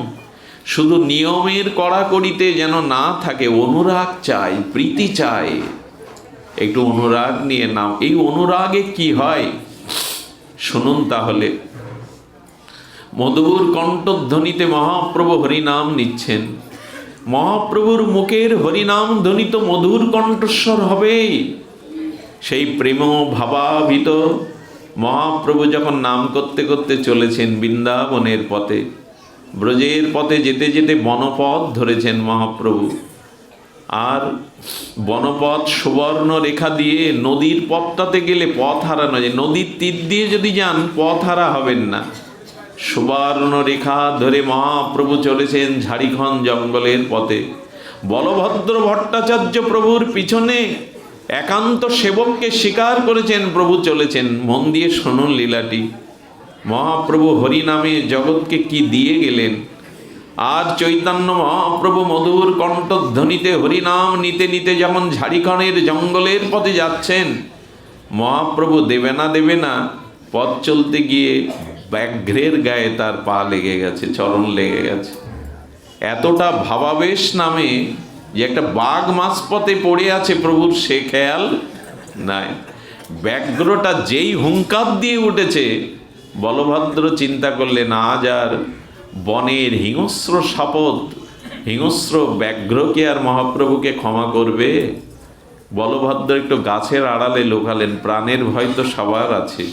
শুধু নিয়মের কড়াকড়িতে যেন না থাকে, অনুরাগ চাই, প্রীতি চাই। একটু অনুরাগ নিয়ে নাম। এই অনুরাগে কি হয় শুনুন তাহলে। মধুর কণ্ঠধ্বনিতে মহাপ্রভু হরিনাম নিচ্ছেন। মহাপ্রভুর মুখের হরিনাম ধ্বনিত মধুর কণ্ঠস্বর হবে। সেই প্রেম ভাবাভিত মহাপ্রভু যখন নাম করতে করতে চলেছেন বৃন্দাবনের পথে, ব্রজের পথে যেতে যেতে বনপথ ধরেছেন মহাপ্রভু। আর বনপথ সুবর্ণ রেখা দিয়ে নদীর পথটাতে গেলে পথ হারানো যায়, নদীর তীর দিয়ে যদি যান পথ হারা হবেন না। সুবর্ণ রেখা ধরে মহাপ্রভু চলেছেন ঝাড়িখণ্ড জঙ্গলের পথে। বলভদ্র ভট্টাচার্য প্রভুর পিছনে একান্ত সেবককে স্বীকার করেছেন, প্রভু চলেছেন। মন দিয়ে শুনুন লীলাটি। মহাপ্রভু হরিনামে জগৎকে কি দিয়ে গেলেন। আর চৈতন্য মহাপ্রভু মধুর কণ্ঠধ্বনিতে হরিনাম নিতে নিতে যেমন ঝাড়িখণ্ডের জঙ্গলের পথে যাচ্ছেন, মহাপ্রভু দেবে না পথ চলতে গিয়ে ব্যাঘ্রের গায়ে তার পা লেগে গেছে, চরণ লেগে গেছে। এতটা ভাবাবেশ নামে যে একটা বাঘ মাঝপথে পড়ে আছে, প্রভুর সে খেয়াল নাই। ব্যাঘ্রটা যেই হুঙ্কার দিয়ে উঠেছে, বলভদ্র চিন্তা করলেন আজ আর বনের হিংস্র সাপত, হিংস্র ব্যাঘ্রকে আর মহাপ্রভুকে ক্ষমা করবে। বলভদ্র একটু গাছের আড়ালে লুকালেন, প্রাণের ভয় তো সবার আছে।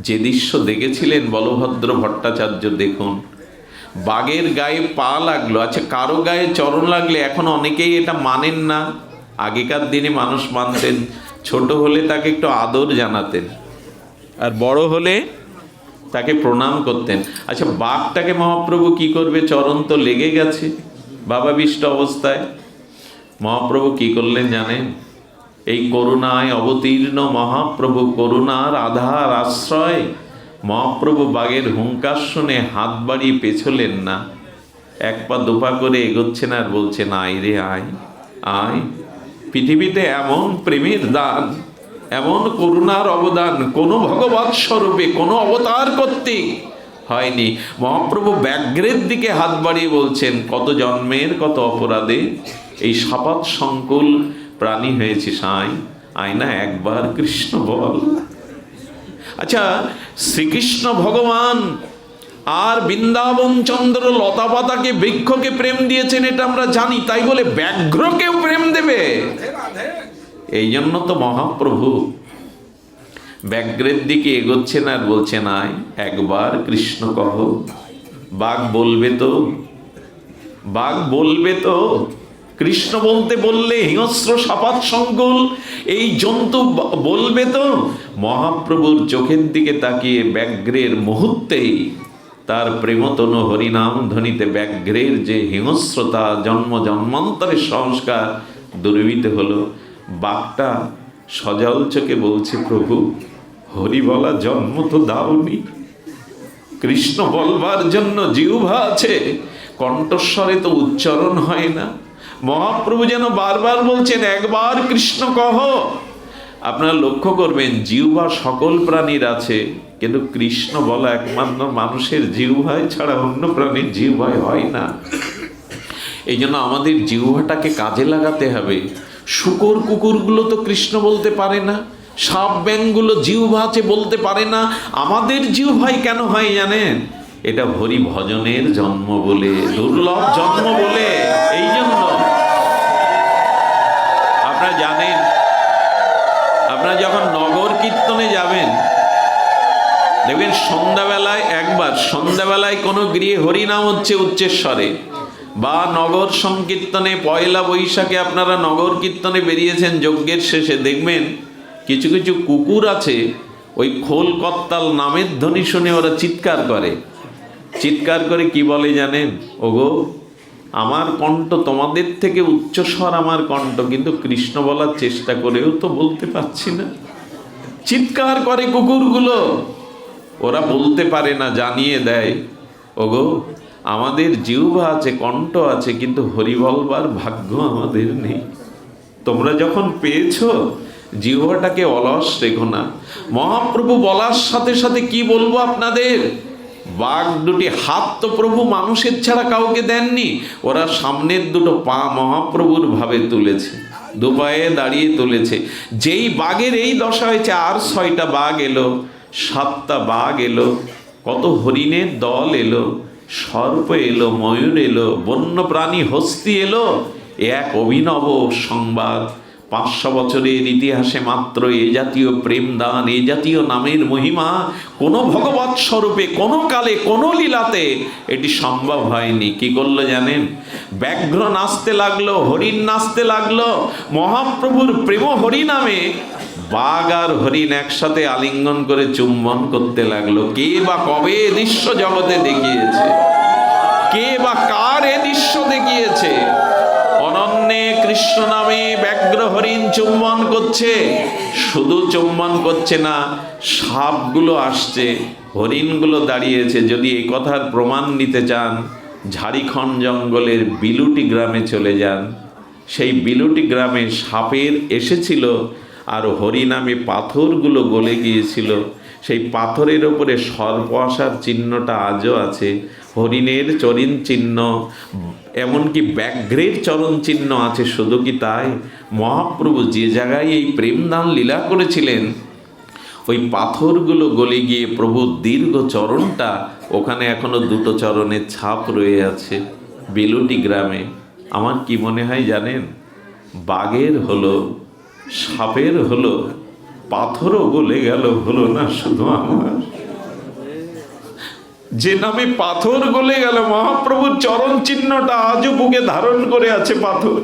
যে দৃশ্য দেখেছিলেন বলভদ্র ভট্টাচার্য, দেখুন বাঘের গায়ে পা লাগলো। আচ্ছা, কারো গায়ে চরণ লাগলে এখন অনেকেই এটা মানেন না। আগেকার দিনে মানুষ মানতেন, ছোট হলে তাকে একটু আদর জানাতেন, আর বড় হলে তাকে প্রণাম করতেন। আচ্ছা, বাঘটাকে মহাপ্রভু কি করবে, চরণ তো লেগে গেছে ভাবাবিষ্ট অবস্থায়। মহাপ্রভু কি করলেন জানেন? এই করুণায় অবতীর্ণ মহাপ্রভু, করুণার আধার আশ্রয়, মহাপ্রভু বাঘের হুঙ্কার শুনে হাত বাড়িয়ে পেছলেন না, এক পা দুপা করে এগোচ্ছেন আর বলছেন আয় রে আয় আয়। পৃথিবীতে এমন প্রেমের দান, এমন করুণার অবদান কোনো ভগবৎ স্বরূপে কোনো অবতার কর্তৃক হয়নি। মহাপ্রভু ব্যাঘ্রের দিকে হাত বাড়িয়ে বলছেন, কত জন্মের কত অপরাধে এই সাপাত সংকুল প্রাণী হয়েছে সাঁই, আয়না একবার কৃষ্ণ বল। আচ্ছা, শ্রীকৃষ্ণ ভগবান আর বৃন্দাবন চন্দ্র লতাপাতাকে, বৃক্ষকে প্রেম দিয়েছেন, এটা আমরা জানি। তাই বলে ব্যাঘ্রকেও প্রেম দেবে? এই জন্য তো মহাপ্রভু ব্যাঘ্রের দিকে এগোচ্ছেন আর বলছেন আয় একবার কৃষ্ণ কহ। বাঘ বলবে তো, বাঘ বলবে তো। কৃষ্ণ বলতে বললে হিংস্র সাপাত সংকুল এই জন্তু বলবে তো? মহাপ্রভুর চোখের দিকে তাকিয়ে ব্যাঘ্রের মুহূর্তেই তার প্রেমতনু হরিনাম ধ্বনিতে ব্যাঘ্রের যে হিংস্রতা, জন্ম জন্মান্তরের সংস্কার দূরীভূত হলো। বাঘটা সজল চোখে বলছে, প্রভু হরি বলা জন্ম তো দাওনি, কৃষ্ণ বলবার জন্য জিহ্বা আছে, কণ্ঠস্বরে তো উচ্চারণ হয় না। মহাপ্রভু যেন বারবার বলছেন একবার কৃষ্ণ কহ। আপনারা লক্ষ্য করবেন, জিহ্বা সকল প্রাণীর আছে, কিন্তু কৃষ্ণ বলা একমাত্র মানুষের জিহ্বায় ছাড়া অন্য প্রাণীর জিহ্বায় হয় না। এই জন্য আমাদের জিহ্বাটাকে কাজে লাগাতে হবে। শূকর কুকুরগুলো তো কৃষ্ণ বলতে পারে না, সাপ ব্যাঙগুলো জিহ্বা আছে বলতে পারে না, আমাদের জিহ্বায় কেন হয় জানেন? এটা হরি ভজনের জন্ম বলে, দুর্লভ জন্ম বলে। এই জন্য আপনারা জানেন, আপনারা যখন নগর কীর্তনে যাবেন দেখবেন সন্ধ্যাবেলায় কোনো গৃহে হরিনাম হচ্ছে উচ্চস্বরে, বা নগর সংকীর্তনে পয়লা বৈশাখে আপনারা নগর কীর্তনে বেরিয়েছেন যজ্ঞের শেষে, দেখবেন কিছু কিছু কুকুর আছে ওই খোল করতাল নামের ধ্বনি শুনে ওরা চিৎকার করে কি বলে জানেন? ওগো, আমার কণ্ঠ তোমাদের থেকে উচ্চস্বর আমার কণ্ঠ, কিন্তু কৃষ্ণ বলার চেষ্টা করেও তো বলতে পারছি না। চিৎকার করে কুকুরগুলো, ওরা বলতে পারে না, জানিয়ে দেয় ওগো আমাদের জিহ্বা আছে, কণ্ঠ আছে, কিন্তু হরি বলবার ভাগ্য আমাদের নেই। তোমরা যখন পেয়েছো, জিহ্বাটাকে অলস রেখো না। মহাপ্রভু বলার সাথে সাথে কি বলবো আপনাদের, বাঘ দুটি হাত তো প্রভু মানুষের ছাড়া কাউকে দেননি, ওরা সামনের দুটো পা মহাপ্রভুর ভাবে তুলেছে, দুপায়ে দাঁড়িয়ে তুলেছে। যেই বাঘের এই দশা হয়েছে, আর 6টা বাঘ এলো, 7টা বাঘ এলো, কত হরিণের দল এলো, সর্প এলো, ময়ূর এলো, বন্য প্রাণী হস্তি এলো। এক অভিনব সংবাদ। 500 বছরের ইতিহাসে মাত্র এ জাতীয় প্রেম দান, এ জাতীয় নামের মহিমা কোনো ভগবৎ স্বরূপে, কোনো কালে, কোনো লীলাতে এটি সম্ভব হয়নি। কি করলো জানেন? ব্যাঘ্র নাচতে লাগলো, হরিণ নাচতে লাগলো। মহাপ্রভুর প্রেম হরিনামে বাঘ আর হরিণ একসাথে আলিঙ্গন করে চুম্বন করতে লাগলো। কে বা কবে এ দৃশ্য জগতে দেখিয়েছে? কে বা কার এ দৃশ্য দেখিয়েছে? অনন্যে কৃষ্ণ নামে ব্যাঘ্র হরিণ চুম্বন করছে। শুধু চুম্বন করছে না, সাপগুলো আসছে, হরিণগুলো দাঁড়িয়েছে। যদি এই কথার প্রমাণ নিতে চান, ঝাড়খণ্ড জঙ্গলের বিলুটি গ্রামে চলে যান। সেই বিলুটি গ্রামে সাপের এসেছিল, আর হরিনামে পাথরগুলো গলে গিয়েছিল। সেই পাথরের ওপরে সর্প আসার চিহ্নটা আজও আছে, হরিণের চরণ চিহ্ন, এমনকি ব্যাঘ্রের চরণ চিহ্ন আছে। শুধু কি তাই, মহাপ্রভু যে জায়গায় এই প্রেমদান লীলা করেছিলেন, ওই পাথরগুলো গলে গিয়ে প্রভুর দীর্ঘ চরণটা, ওখানে এখনো 2টো চরণের ছাপ রয়ে আছে বিলুটি গ্রামে। আমার কি মনে হয় জানেন? বাঘের হলো, সাপের হলো, পাথরও গলে গেল, হলো না শুধু আমার। যে নামে পাথর গলে গেল, মহাপ্রভুর চরণ চিহ্নটা আজও বুকে ধারণ করে আছে পাথর।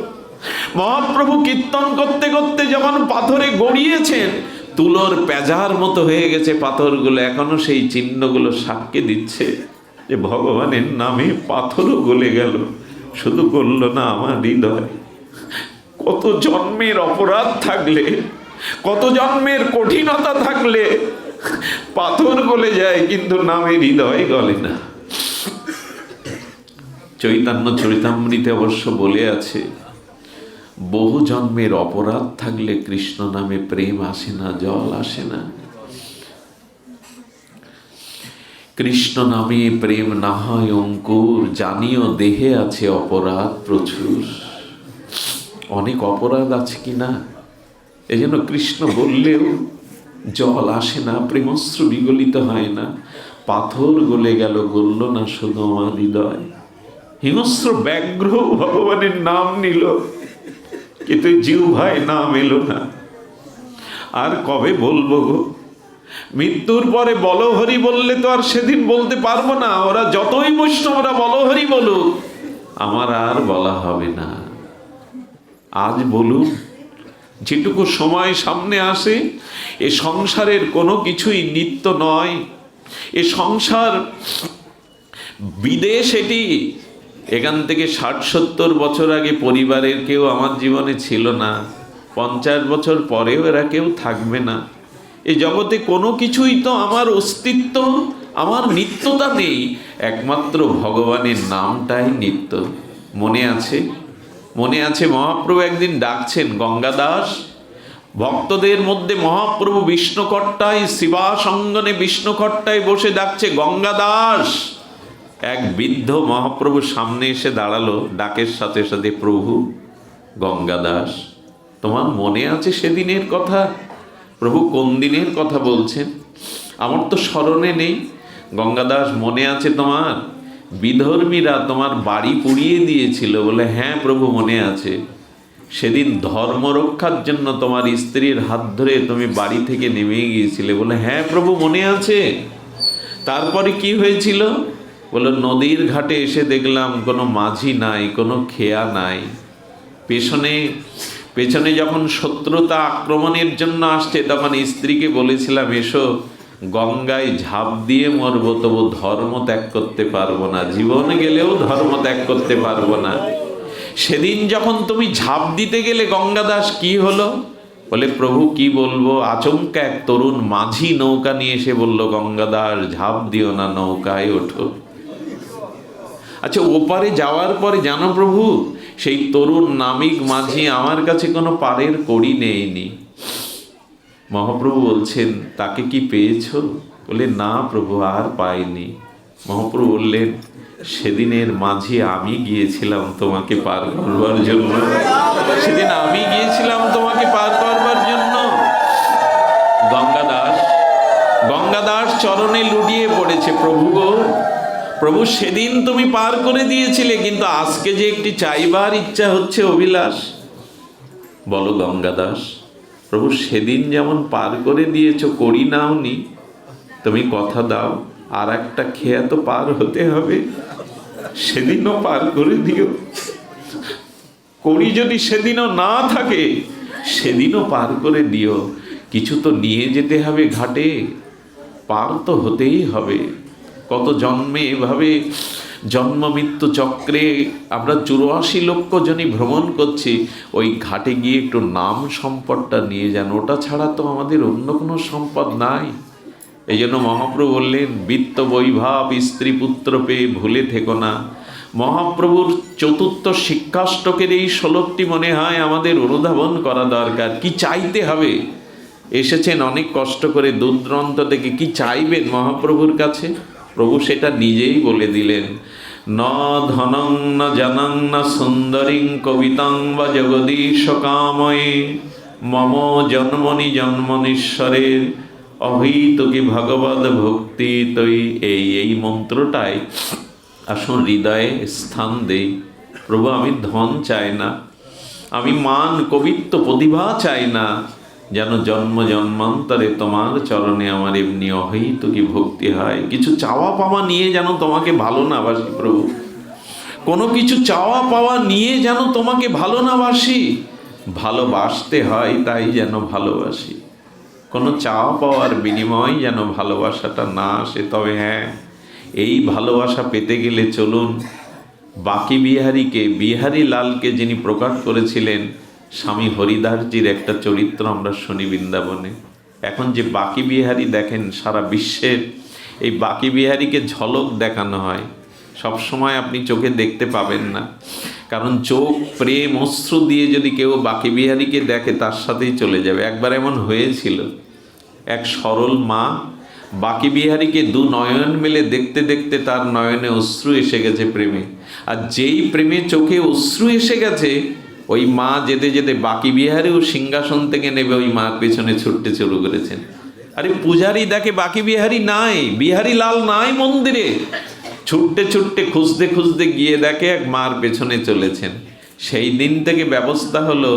মহাপ্রভু কীর্তন করতে করতে যেমন পাথরে গড়িয়েছেন, তুলোর পেজার মতো হয়ে গেছে পাথরগুলো, এখনো সেই চিহ্নগুলো সাক্ষী দিচ্ছে যে ভগবানের নামে পাথরও গলে গেল, শুধু গলল না আমার হৃদয়। কত জন্মের অপরাধ থাকলে, কত জন্মের কঠিনতা থাকলে পাথর গলে যায়, কিন্তু নামে হৃদয় গলে না। চৈতন্য চরিতামৃতে অবশ্য বলে আছে, বহু জন্মের অপরাধ থাকলে কৃষ্ণ নামে প্রেম আসে না, জল আসে না। কৃষ্ণ নামে প্রেম না হয় অঙ্কুর, জানিও দেহে আছে অপরাধ প্রচুর। অনেক অপরাধ আছে কি না? এই জন্য কৃষ্ণ বললেও জল আসে না, প্রেমশ্রু বিগলিত হয় না। পাথর গলে গেল, গলল না শুধু আমার হৃদয়। হিংস্র ব্যাঘ্র ভগবানের নাম নিল, কিন্তু জিহ্বায় নাম এলো না। আর কবে বলবো গো? মৃত্যুর পরে বলহরি বললে তো আর সেদিন বলতে পারবো না। ওরা যতই বৈষ্ণবরা বলহরি বলুক, আমার আর বলা হবে না। আজ বলুন, যেটুকু সময় সামনে আসে, এ সংসারের কোনো কিছুই নিত্য নয়। এ সংসার বিদেশ। এটি এখান থেকে 60-70 বছর আগে পরিবারের কেউ আমার জীবনে ছিল না, 50 বছর পরেও এরা কেউ থাকবে না। এই জগতে কোনো কিছুই তো আমার অস্তিত্ব, আমার নিত্যতা নেই। একমাত্র ভগবানের নামটাই নিত্য। মনে আছে মহাপ্রভু একদিন ডাকছেন, গঙ্গাদাস ভক্তদের মধ্যে মহাপ্রভু বিষ্ণুকট্টায় শিবাসঙ্গনে বিষ্ণুকট্টায় বসে ডাকছে গঙ্গা দাস। এক বৃদ্ধ মহাপ্রভুর সামনে এসে দাঁড়ালো, ডাকের সাথে সাথে, প্রভু গঙ্গা দাস, তোমার মনে আছে সেদিনের কথা? প্রভু কোন দিনের কথা বলছেন? আমার তো স্মরণে নেই। গঙ্গা দাস, মনে আছে তোমার? বিধর্মীরা তোমার বাড়ি পুড়িয়ে দিয়েছিল। বলে, হ্যাঁ প্রভু মনে আছে। সেদিন ধর্ম রক্ষার জন্য তোমার স্ত্রীর হাত ধরে তুমি বাড়ি থেকে নেমে গিয়েছিলে। বলে, হ্যাঁ প্রভু মনে আছে। তারপরে কি হয়েছিল? বলে, নদীর ঘাটে এসে দেখলাম কোনো মাঝি নাই, কোনো খেয়া নাই। পেছনে যখন শত্রুতা আক্রমণের জন্য আসছে, তখন স্ত্রীকে বলেছিলাম, এসো গঙ্গায় ঝাঁপ দিয়ে মরবো, তবু ধর্ম ত্যাগ করতে পারবো না, জীবনে গেলেও ধর্ম ত্যাগ করতে পারবো না। সেদিন যখন তুমি ঝাঁপ দিতে গেলে গঙ্গাদাস, কি হলো? বলে, প্রভু কি বলবো, আচমকা এক তরুণ মাঝি নৌকা নিয়ে এসে বলল, গঙ্গাদাস ঝাঁপ দিও না, নৌকায় ওঠো। আচ্ছা, ওপারে যাওয়ার পরে জানো প্রভু, সেই তরুণ নামিক মাঝি আমার কাছে কোনো পারের কড়ি নেয়নি। মহাপ্রভু বলছেন, তাকে কি পেয়েছো? বলে, না প্রভু, আর পাইনি। মহাপ্রভু বললেন, সেদিনের মাঝি আমি গিয়েছিলাম তোমাকে পার করবার জন্য। সেদিন আমি গিয়েছিলাম তোমাকে পার করবার জন্য। গঙ্গাদাস চরণে লুটিয়ে পড়েছে, প্রভু গো, প্রভু সেদিন তুমি পার করে দিয়েছিলে, কিন্তু আজকে যে একটি চাইবার ইচ্ছা হচ্ছে, অভিলাষ। বলো গঙ্গাদাস, প্রভু সেদিন যেমন পার করে দিয়েছো, করি নাওনি, তুমি কথা দাও আর একটা খেয়া তো পার হতে হবে, সেদিনও পার করে দিও। করি যদি সেদিনও না থাকে, সেদিনও পার করে দিও। কিছু তো নিয়ে যেতে হবে ঘাটে, পার তো হতেই হবে। কত জন্মে এভাবে জন্ম মৃত্যু চক্রে আমরা 84 লক্ষ জনই ভ্রমণ করছি। ওই ঘাটে গিয়ে একটু নাম সম্পদটা নিয়ে যান, ওটা ছাড়া তো আমাদের অন্য কোনো সম্পদ নাই। এই জন্য মহাপ্রভু বললেন, বিত্ত বৈভব স্ত্রী পুত্র পেয়ে ভুলে থেকো না। মহাপ্রভুর চতুর্থ শিক্ষাষ্টকের এই শ্লোকটি মনে হয় আমাদের অনুধাবন করা দরকার। কি চাইতে হবে? এসেছেন অনেক কষ্ট করে দূর দূরান্ত থেকে, কি চাইবেন মহাপ্রভুর কাছে? প্রভু সেটা নিজেই বলে দিলেন, ন ধনং ন জনং ন সুন্দরীং কবিতাং বা জগদীশ কাময়ে মম জন্মনি জন্মনীশ্বরের অহৈতুকী ভগবদ ভক্তি তৈ। এই মন্ত্রটাই আসুন হৃদয়ে স্থান দেই। প্রভু আমি ধন চাই না, আমি মান কবিত্ব প্রতিভা চাই না, যেন জন্ম জন্মান্তরে তোমার চরণে আমার এমনি অহৈতুকী ভক্তি হয়। কিছু চাওয়া পাওয়া নিয়ে যেন তোমাকে ভালো না বাসি প্রভু, কোনো কিছু চাওয়া পাওয়া নিয়ে যেন তোমাকে ভালো না বাসি। ভালোবাসতে হয় তাই যেন ভালোবাসি, কোনো চাওয়া পাওয়ার বিনিময় যেন ভালোবাসাটা না আসে। তবে হ্যাঁ, এই ভালোবাসা পেতে গেলে চলুন বাকি বিহারী লালকে যিনি প্রকাশ করেছিলেন, স্বামী হরিদাসজির একটা চরিত্র আমরা শুনি বৃন্দাবনে। এখন যে বাকি বিহারী দেখেন সারা বিশ্বের, এই বাকি বিহারীকে ঝলক দেখানো হয়, সব সময় আপনি চোখে দেখতে পাবেন না। কারণ চোখ প্রেম অশ্রু দিয়ে যদি কেউ বাকি বিহারীকে দেখে, তার সাথেই চলে যাবে। একবার এমন হয়েছিল, এক সরল মা বাকি বিহারীকে দু নয়ন মেলে দেখতে দেখতে তার নয়নে অশ্রু এসে গেছে প্রেমে। আর যেই প্রেমে চোখে অশ্রু এসে গেছে, ওই মা যেতে যেতে বাকি বিহারীও সিংহাসন থেকে নেবে ওই মার পেছনে ছুটতে শুরু করেছেন। আরে পূজারি দেখে বাকি বিহারী নাই, বিহারী লাল নাই মন্দিরে, ছুটতে ছুটতে খুঁজতে খুঁজতে গিয়ে দেখে এক মার পেছনে চলেছেন। সেই দিন থেকে ব্যবস্থা হলো,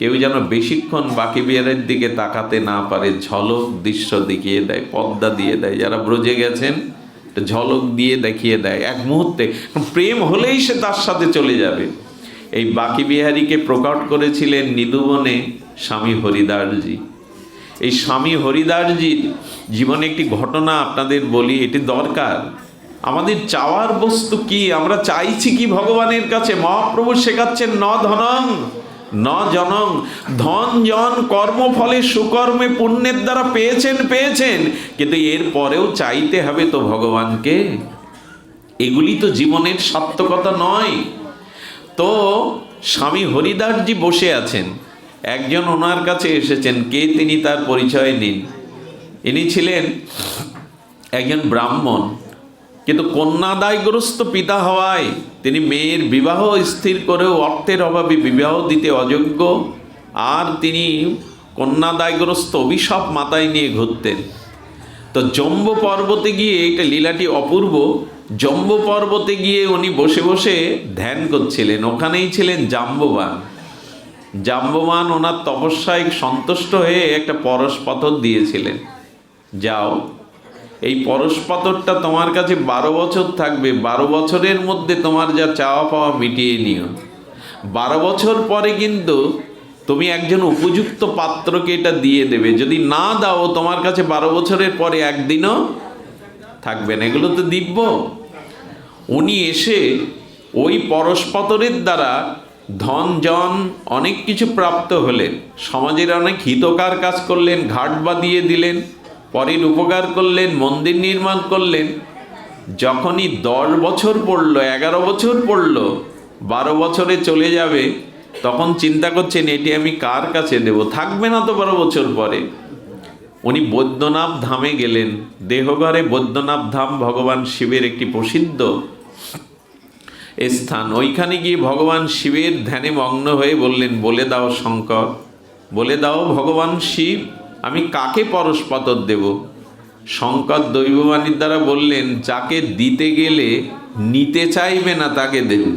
কেউ যেন বেশিক্ষণ বাকি বিহারের দিকে তাকাতে না পারে, ঝলক দৃশ্য দেখিয়ে দেয়, পর্দা দিয়ে দেয়। যারা ব্রজে গেছেন ঝলক দিয়ে দেখিয়ে দেয়, এক মুহূর্তে প্রেম হলেই সে তার সাথে চলে যাবে। এই বাকি বিহারীকে প্রকট করেছিলেন নিধুবনে স্বামী হরিদাসজি। এই স্বামী হরিদাসজির জীবনে একটি ঘটনা আপনাদের বলি, এটি দরকার। আমাদের চাওয়ার বস্তু কি, আমরা চাইছি কি ভগবানের কাছে? মহাপ্রভু শেখাচ্ছেন, ন ধনং ন জনং। ধন জন কর্মফলে সুকর্মে পুণ্যের দ্বারা পেয়েছেন, কিন্তু এর পরেও চাইতে হবে তো ভগবানকে। এগুলি তো জীবনের সার্থকতা নয়। তো স্বামী হরিদাসজি বসে আছেন, একজন ওনার কাছে এসেছেন। কে তিনি, তার পরিচয় নিন। ইনি ছিলেন একজন ব্রাহ্মণ, কিন্তু কন্যাদায়গ্রস্ত পিতা হওয়ায় তিনি মেয়ের বিবাহ স্থির করেও অর্থের অভাবে বিবাহ দিতে অযোগ্য, আর তিনি কন্যাদায়গ্রস্ত অভিশাপ মাথায় নিয়ে ঘুরতেন। তো জম্বু পর্বতে গিয়ে, এটা লীলাটি অপূর্ব, জম্বু পর্বতে গিয়ে উনি বসে বসে ধ্যান করছিলেন। ওখানেই ছিলেন জাম্ববান। জাম্ববান ওনার তপস্যায় সন্তুষ্ট হয়ে একটা পরশ পাথর দিয়েছিলেন। যাও, এই পরশ পাথরটা তোমার কাছে 12 বছর থাকবে, 12 বছরের মধ্যে তোমার যা চাওয়া পাওয়া মিটিয়ে নিও। 12 বছর পরে কিন্তু তুমি একজন উপযুক্ত পাত্রকে এটা দিয়ে দেবে। যদি না দাও, তোমার কাছে 12 বছরের পরে একদিনও থাকবে না। এগুলো তো দিব্য। উনি এসে ওই পরশ পাথরের দ্বারা ধন জন অনেক কিছু প্রাপ্ত হলেন, সমাজের অনেক হিতকার কাজ করলেন, ঘাট বাঁধিয়ে দিলেন, পরের উপকার করলেন, মন্দির নির্মাণ করলেন। যখনই 10 বছর পড়লো, 11 বছর পড়লো, 12 বছরে চলে যাবে, তখন চিন্তা করছেন এটি আমি কার কাছে দেব, থাকবে না তো 12 বছর পরে। উনি বৈদ্যনাথ ধামে গেলেন। দেহঘরে বৈদ্যনাথ ধাম ভগবান শিবের একটি প্রসিদ্ধ স্থান। ওইখানে গিয়ে ভগবান শিবের ধ্যানে মগ্ন হয়ে বললেন, বলে দাও শঙ্কর, বলে দাও ভগবান শিব, আমি কাকে পরশ পাথর দেব? শঙ্কর দৈববাণীর দ্বারা বললেন, যাকে দিতে গেলে নিতে চাইবে না তাকে দেবে।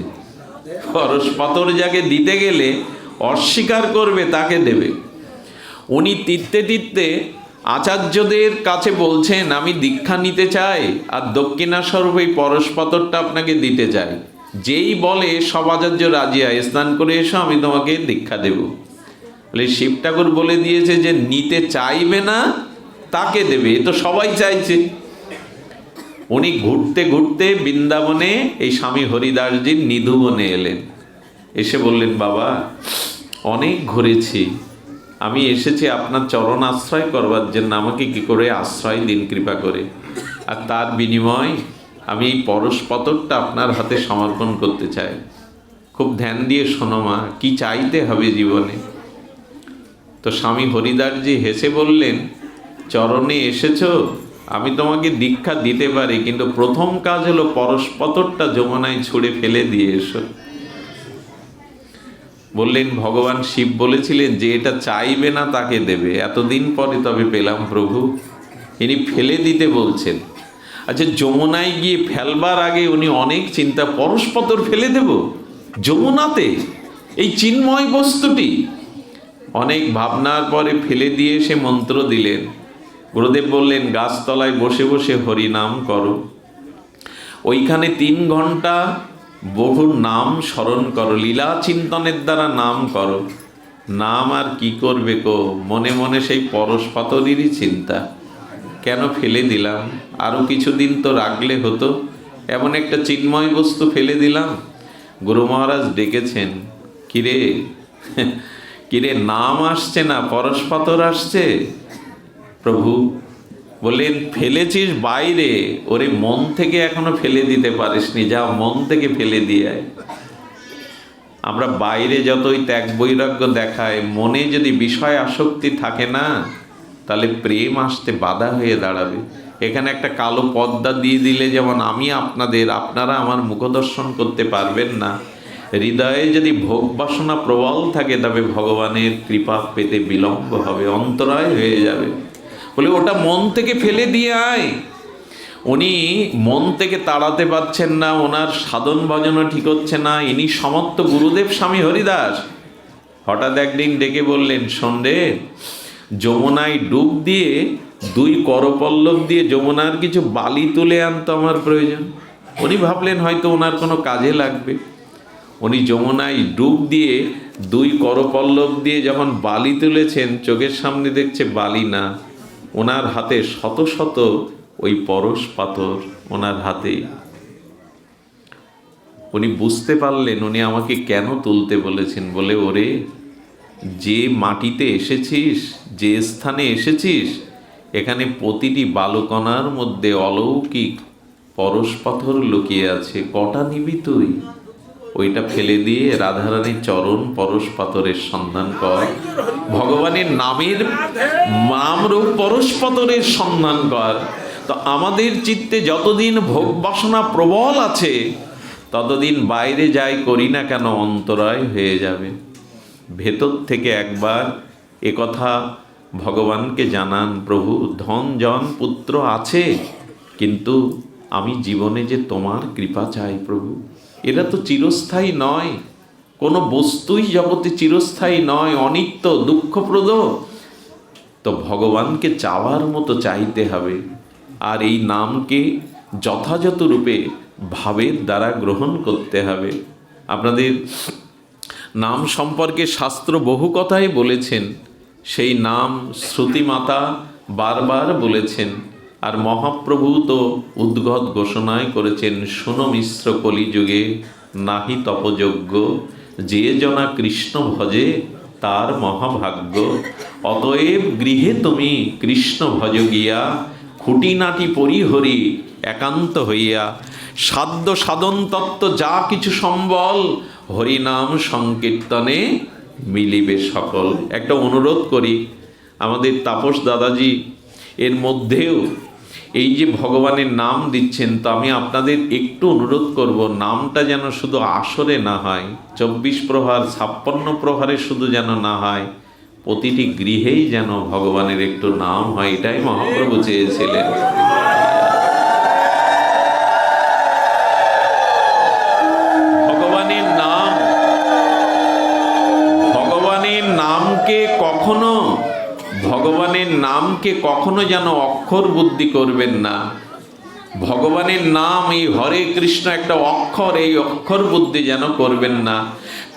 পরশ পাথর যাকে দিতে গেলে অস্বীকার করবে তাকে দেবে। উনি তীর্থে তীর্থে আচার্যদের কাছে বলছেন, আমি দীক্ষা নিতে চাই আর দক্ষিণাস্বরূপ এই পরশ পাথরটা আপনাকে দিতে চাই। যেই বলে সব আচার্য রাজি হয়, স্নান করে এসো, আমি তোমাকে দীক্ষা দেব। বলে শিব ঠাকুর বলে দিয়েছে যে নিতে চাইবে না তাকে দেবে, এ তো সবাই চাইছে। উনি ঘুরতে ঘুরতে বৃন্দাবনে এই স্বামী হরিদাসজির নিধুবনে এলেন। এসে বললেন, বাবা অনেক ঘুরেছি, আমি এসেছি আপনার চরণ আশ্রয় করবার জন্য, আমাকে কি করে আশ্রয় দিন কৃপা করে। আর তার বিনিময় আমি এই পরশ পাথরটা আপনার হাতে সমর্পণ করতে চাই। খুব ধ্যান দিয়ে শোনো মা, কি চাইতে হবে জীবনে। তো স্বামী হরিদাসজি হেসে বললেন, চরণে এসেছো, আমি তোমাকে দীক্ষা দিতে পারি, কিন্তু প্রথম কাজ হলো পরশ পাথরটা যমুনায় ছুঁড়ে ফেলে দিয়ে এসো। বললেন, ভগবান শিব বলেছিলেন যে এটা চাইবে না তাকে দেবে, এতদিন পরে তবে পেলাম প্রভু, ইনি ফেলে দিতে বলছেন। আচ্ছা, যমুনায় গিয়ে ফেলবার আগে উনি অনেক চিন্তা, পরশ পাথর ফেলে দেব যমুনাতে, এই চিন্ময় বস্তুটি। অনেক ভাবনার পরে ফেলে দিয়ে সে মন্ত্র দিলেন। গুরুদেব বললেন, গাছতলায় বসে বসে হরি নাম করো, ওইখানে 3 ঘন্টা বহু নাম স্মরণ করো, লীলা চিন্তনের দ্বারা নাম করো। নাম আর কি করবে গো, মনে মনে সেই পরশ পাথরেরই চিন্তা, কেন ফেলে দিলাম, আরও কিছুদিন তো রাখলে হতো, এমন একটা চিন্ময় বস্তু ফেলে দিলাম। গুরু মহারাজ ডেকেছেন, কিরে কিরে নাম আসছে না, পরশ পাথর আসছে। প্রভু বললেন, ফেলেছিস বাইরে, ওরে মন থেকে এখনো ফেলে দিতে পারিসনি, যা মন থেকে ফেলে দিয়ে। আমরা বাইরে যতই ত্যাগ বৈরাগ্য দেখায়, মনে যদি বিষয় আসক্তি থাকে না, তাহলে প্রেম আসতে বাধা হয়ে দাঁড়াবে। এখানে একটা কালো পর্দা দিয়ে দিলে যেমন আমি আপনাদের, আপনারা আমার মুখদর্শন করতে পারবেন না। হৃদয়ে যদি ভোগ বাসনা প্রবল থাকে, তবে ভগবানের কৃপা পেতে বিলম্ব হবে, অন্তরায় হয়ে যাবে। বলে ওটা মন থেকে ফেলে দিয়ে আয়। উনি মন থেকে তাড়াতে পারছেন না, ওনার সাধন ভজনও ঠিক হচ্ছে না। ইনি সমর্থ গুরুদেব স্বামী হরিদাস হঠাৎ একদিন ডেকে বললেন, শোন রে, যমুনায় ডুব দিয়ে 2 করপল্লব দিয়ে যমুনার কিছু বালি তুলে আনতো আমার প্রয়োজন। উনি ভাবলেন হয়তো ওনার কোনো কাজে লাগবে। উনি যমুনায় ডুব দিয়ে 2 করপল্লব দিয়ে যখন বালি তুলেছেন, চোখের সামনে দেখছে বালি না, ওনার হাতে শত শত ওই পরশ পাথর ওনার হাতে। উনি বুঝতে পারলেন উনি আমাকে কেন তুলতে বলেছেন। বলে, ওরে, যে মাটিতে এসেছিস, যে স্থানে এসেছিস, এখানে প্রতিটি বালুকণার মধ্যে অলৌকিক পরশ পাথর লুকিয়ে আছে, কটা নিবি তুই? ওইটা ফেলে দিয়ে রাধারানীর চরণ পরশ পাতরের সন্ধান কর, ভগবানের নামরূপ পরশ পাতরের সন্ধান কর। তো আমাদের চিত্তে যতদিন ভোগ বাসনা প্রবল আছে, ততদিন বাইরে যাই করি না কেন অন্তরায় হয়ে যাবে। ভেতর থেকে একবার একথা ভগবানকে জানান, প্রভু ধন জন পুত্র আছে, কিন্তু আমি জীবনে যে তোমার কৃপা চাই প্রভু। এরা তো চিরস্থায়ী নয়, কোনো বস্তুই জগতে চিরস্থায়ী নয়, অনিত্য, দুঃখপ্রদ। তো ভগবানকে চাওয়ার মতো চাইতে হবে, আর এই নামকে যথাযথ রূপে ভাবের দ্বারা গ্রহণ করতে হবে। আপনাদের নাম সম্পর্কে শাস্ত্র বহু কথাই বলেছেন, সেই নাম শ্রুতিমাতা বারবার বলেছেন, আর মহাপ্রভু তো উদ্গত ঘোষণায় করেছেন, শুনো মিশ্র কলিযুগে নাহি তপযোগ্য, যে জনা কৃষ্ণ ভজে তার মহাভাগ্য। অতএব গৃহে তুমি কৃষ্ণ ভজ গিয়া, খুঁটিনাটি পরিহরি একান্ত হইয়া, সাধ্য সাধন তত্ত্ব যা কিছু সম্বল, হরিনাম সংকীর্তনে মিলিবে সকল। একটা অনুরোধ করি, আমাদের তাপস দাদাজি এর মধ্যেও এই যে ভগবানের নাম দিচ্ছেন, তো আমি আপনাদের একটু অনুরোধ করব, নামটা যেন শুধু আসরে না হয়, 24 প্রহর 56 প্রহরে শুধু যেন না হয়, প্রতিটি গৃহেই যেন ভগবানের একটু নাম হয়। এটাই মহাপ্রভু চেয়েছিলেন। ভগবানের নামকে কখনো যেন অক্ষর বুদ্ধি করবেন না। ভগবানের নাম, এই হরে কৃষ্ণ একটা অক্ষর, এই অক্ষর বুদ্ধি যেন করবেন না।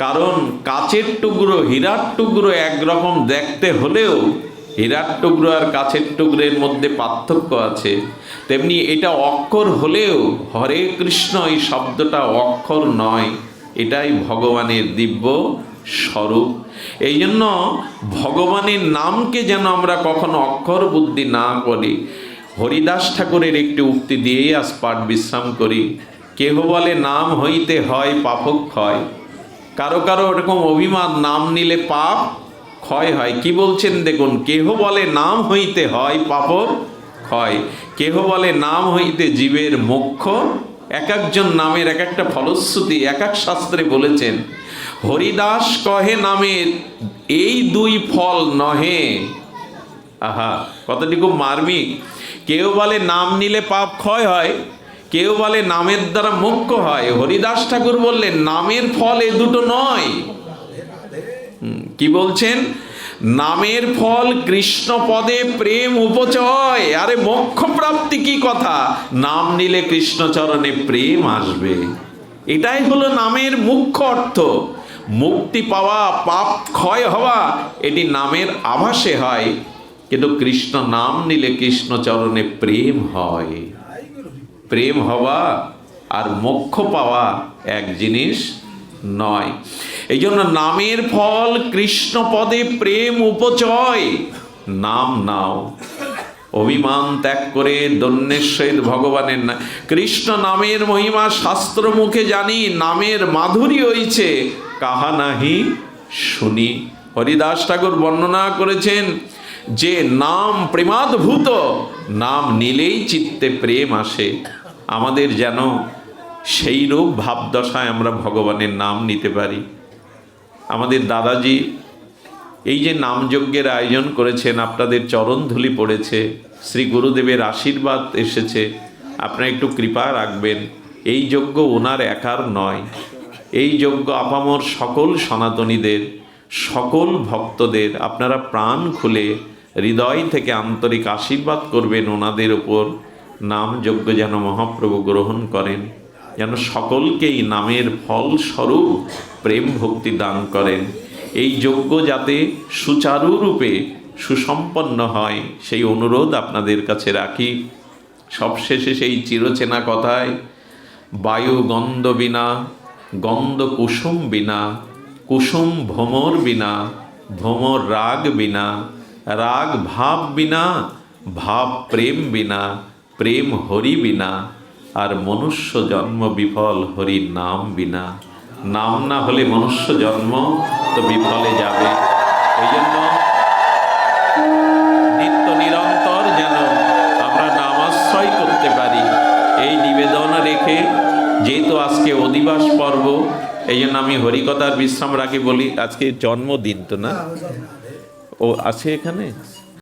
কারণ কাচের টুকরো, হীরার টুকরো একরকম দেখতে হলেও হীরার টুকরো আর কাচের টুকরোর মধ্যে পার্থক্য আছে। তেমনি এটা অক্ষর হলেও হরে কৃষ্ণ এই শব্দটা অক্ষর নয়, এটাই ভগবানের দিব্য স্বরূপ। এই জন্য ভগবানের নামকে যেন আমরা কখনো অক্ষর বুদ্ধি না করি। হরিদাস ঠাকুরের একটি উক্তি দিয়েই আজ পাঠ বিশ্রাম করি। কেহ বলে নাম হইতে হয় পাপক্ষয়। কারো কারো এরকম অভিমান, নাম নিলে পাপ ক্ষয় হয়। কি বলছেন দেখুন, কেহ বলে নাম হইতে হয় পাপ ক্ষয়, কেহ বলে নাম হইতে জীবের মোক্ষ। এক একজন নামের এক একটা ফলশ্রুতি এক এক শাস্ত্রে বলেছেন। হরিদাস কহে নামের এই দুই ফল নহে। আহা, কথাটি খুব মার্মিক। কেউ বলে নাম নিলে পাপ ক্ষয় হয়, কেউ বলে নামের দ্বারা মোক্ষ হয়। হরিদাস ঠাকুর বললেন নামের ফল এ দুটো নয়। কি বলছেন? নামের ফল কৃষ্ণ পদে প্রেম উপচয়। আরে মোক্ষ প্রাপ্তি কি কথা, নাম নিলে কৃষ্ণ চরণে প্রেম আসবে। এটাই হলো নামের মুখ্য অর্থ। মুক্তি পাওয়া, পাপ ক্ষয় হওয়া, এটি নামের আভাসে হয়। কিন্তু কৃষ্ণ নাম নিলে কৃষ্ণ চরণে প্রেম হয়। প্রেম হওয়া আর মোক্ষ পাওয়া এক জিনিস নয়। এই জন্য নামের ফল কৃষ্ণ পদে প্রেম উপচয়। নাম নাও, অভিমান ত্যাগ করে দন্যের সহিত ভগবানের নাম। কৃষ্ণ নামের মহিমা শাস্ত্র মুখে জানি, নামের মাধুরী হইছে কাহা নাহি শুনি। হরিদাস ঠাকুর বর্ণনা করেছেন যে নাম প্রেমাদ্ভূত, নাম নিলেই চিত্তে প্রেম আসে। আমাদের যেন সেই রূপ ভাবদশায় আমরা ভগবানের নাম নিতে পারি। আমাদের দাদাজি এই যে নামযজ্ঞের আয়োজন করেছেন, আপনাদের চরণধুলি পড়েছে, শ্রী গুরুদেবের আশীর্বাদ এসেছে, আপনারা একটু কৃপা রাখবেন। এই যজ্ঞ ওনার একার নয়, এই যজ্ঞ আপামর সকল সনাতনীদের, সকল ভক্তদের। আপনারা প্রাণ খুলে হৃদয় থেকে আন্তরিক আশীর্বাদ করবেন ওনাদের ওপর। নাম যজ্ঞ যেন মহাপ্রভু গ্রহণ করেন, যেন সকলকেই নামের ফল স্বরূপ প্রেম ভক্তি দান করেন। এই যজ্ঞ যাতে সুচারুরূপে সুসম্পন্ন হয়, সেই অনুরোধ আপনাদের কাছে রাখি। সবশেষে সেই চিরচেনা কথায়, বায়ু গন্ধ বিনা, গন্ধ কুসুম বিনা, কুসুম ভ্রমর বিনা, ভ্রমর রাগ বিনা, রাগ ভাব বিনা, ভাব প্রেম বিনা, প্রেম হরি বিনা, আর মনুষ্য জন্ম বিফল হরির নাম বিনা। নাম না হলে মনুষ্য জন্ম তো বিফলে যাবে। এই জন্য নিত্য নিরন্তর যেন আমরা নামাশ্রয় করতে পারি, এই নিবেদন রেখে, যেহেতু আজকে অধিবাস পর্ব, এই জন্য আমি হরিকথার বিশ্রাম রাখি বলি। আজকে জন্মদিন তো না? ও আছে এখানে?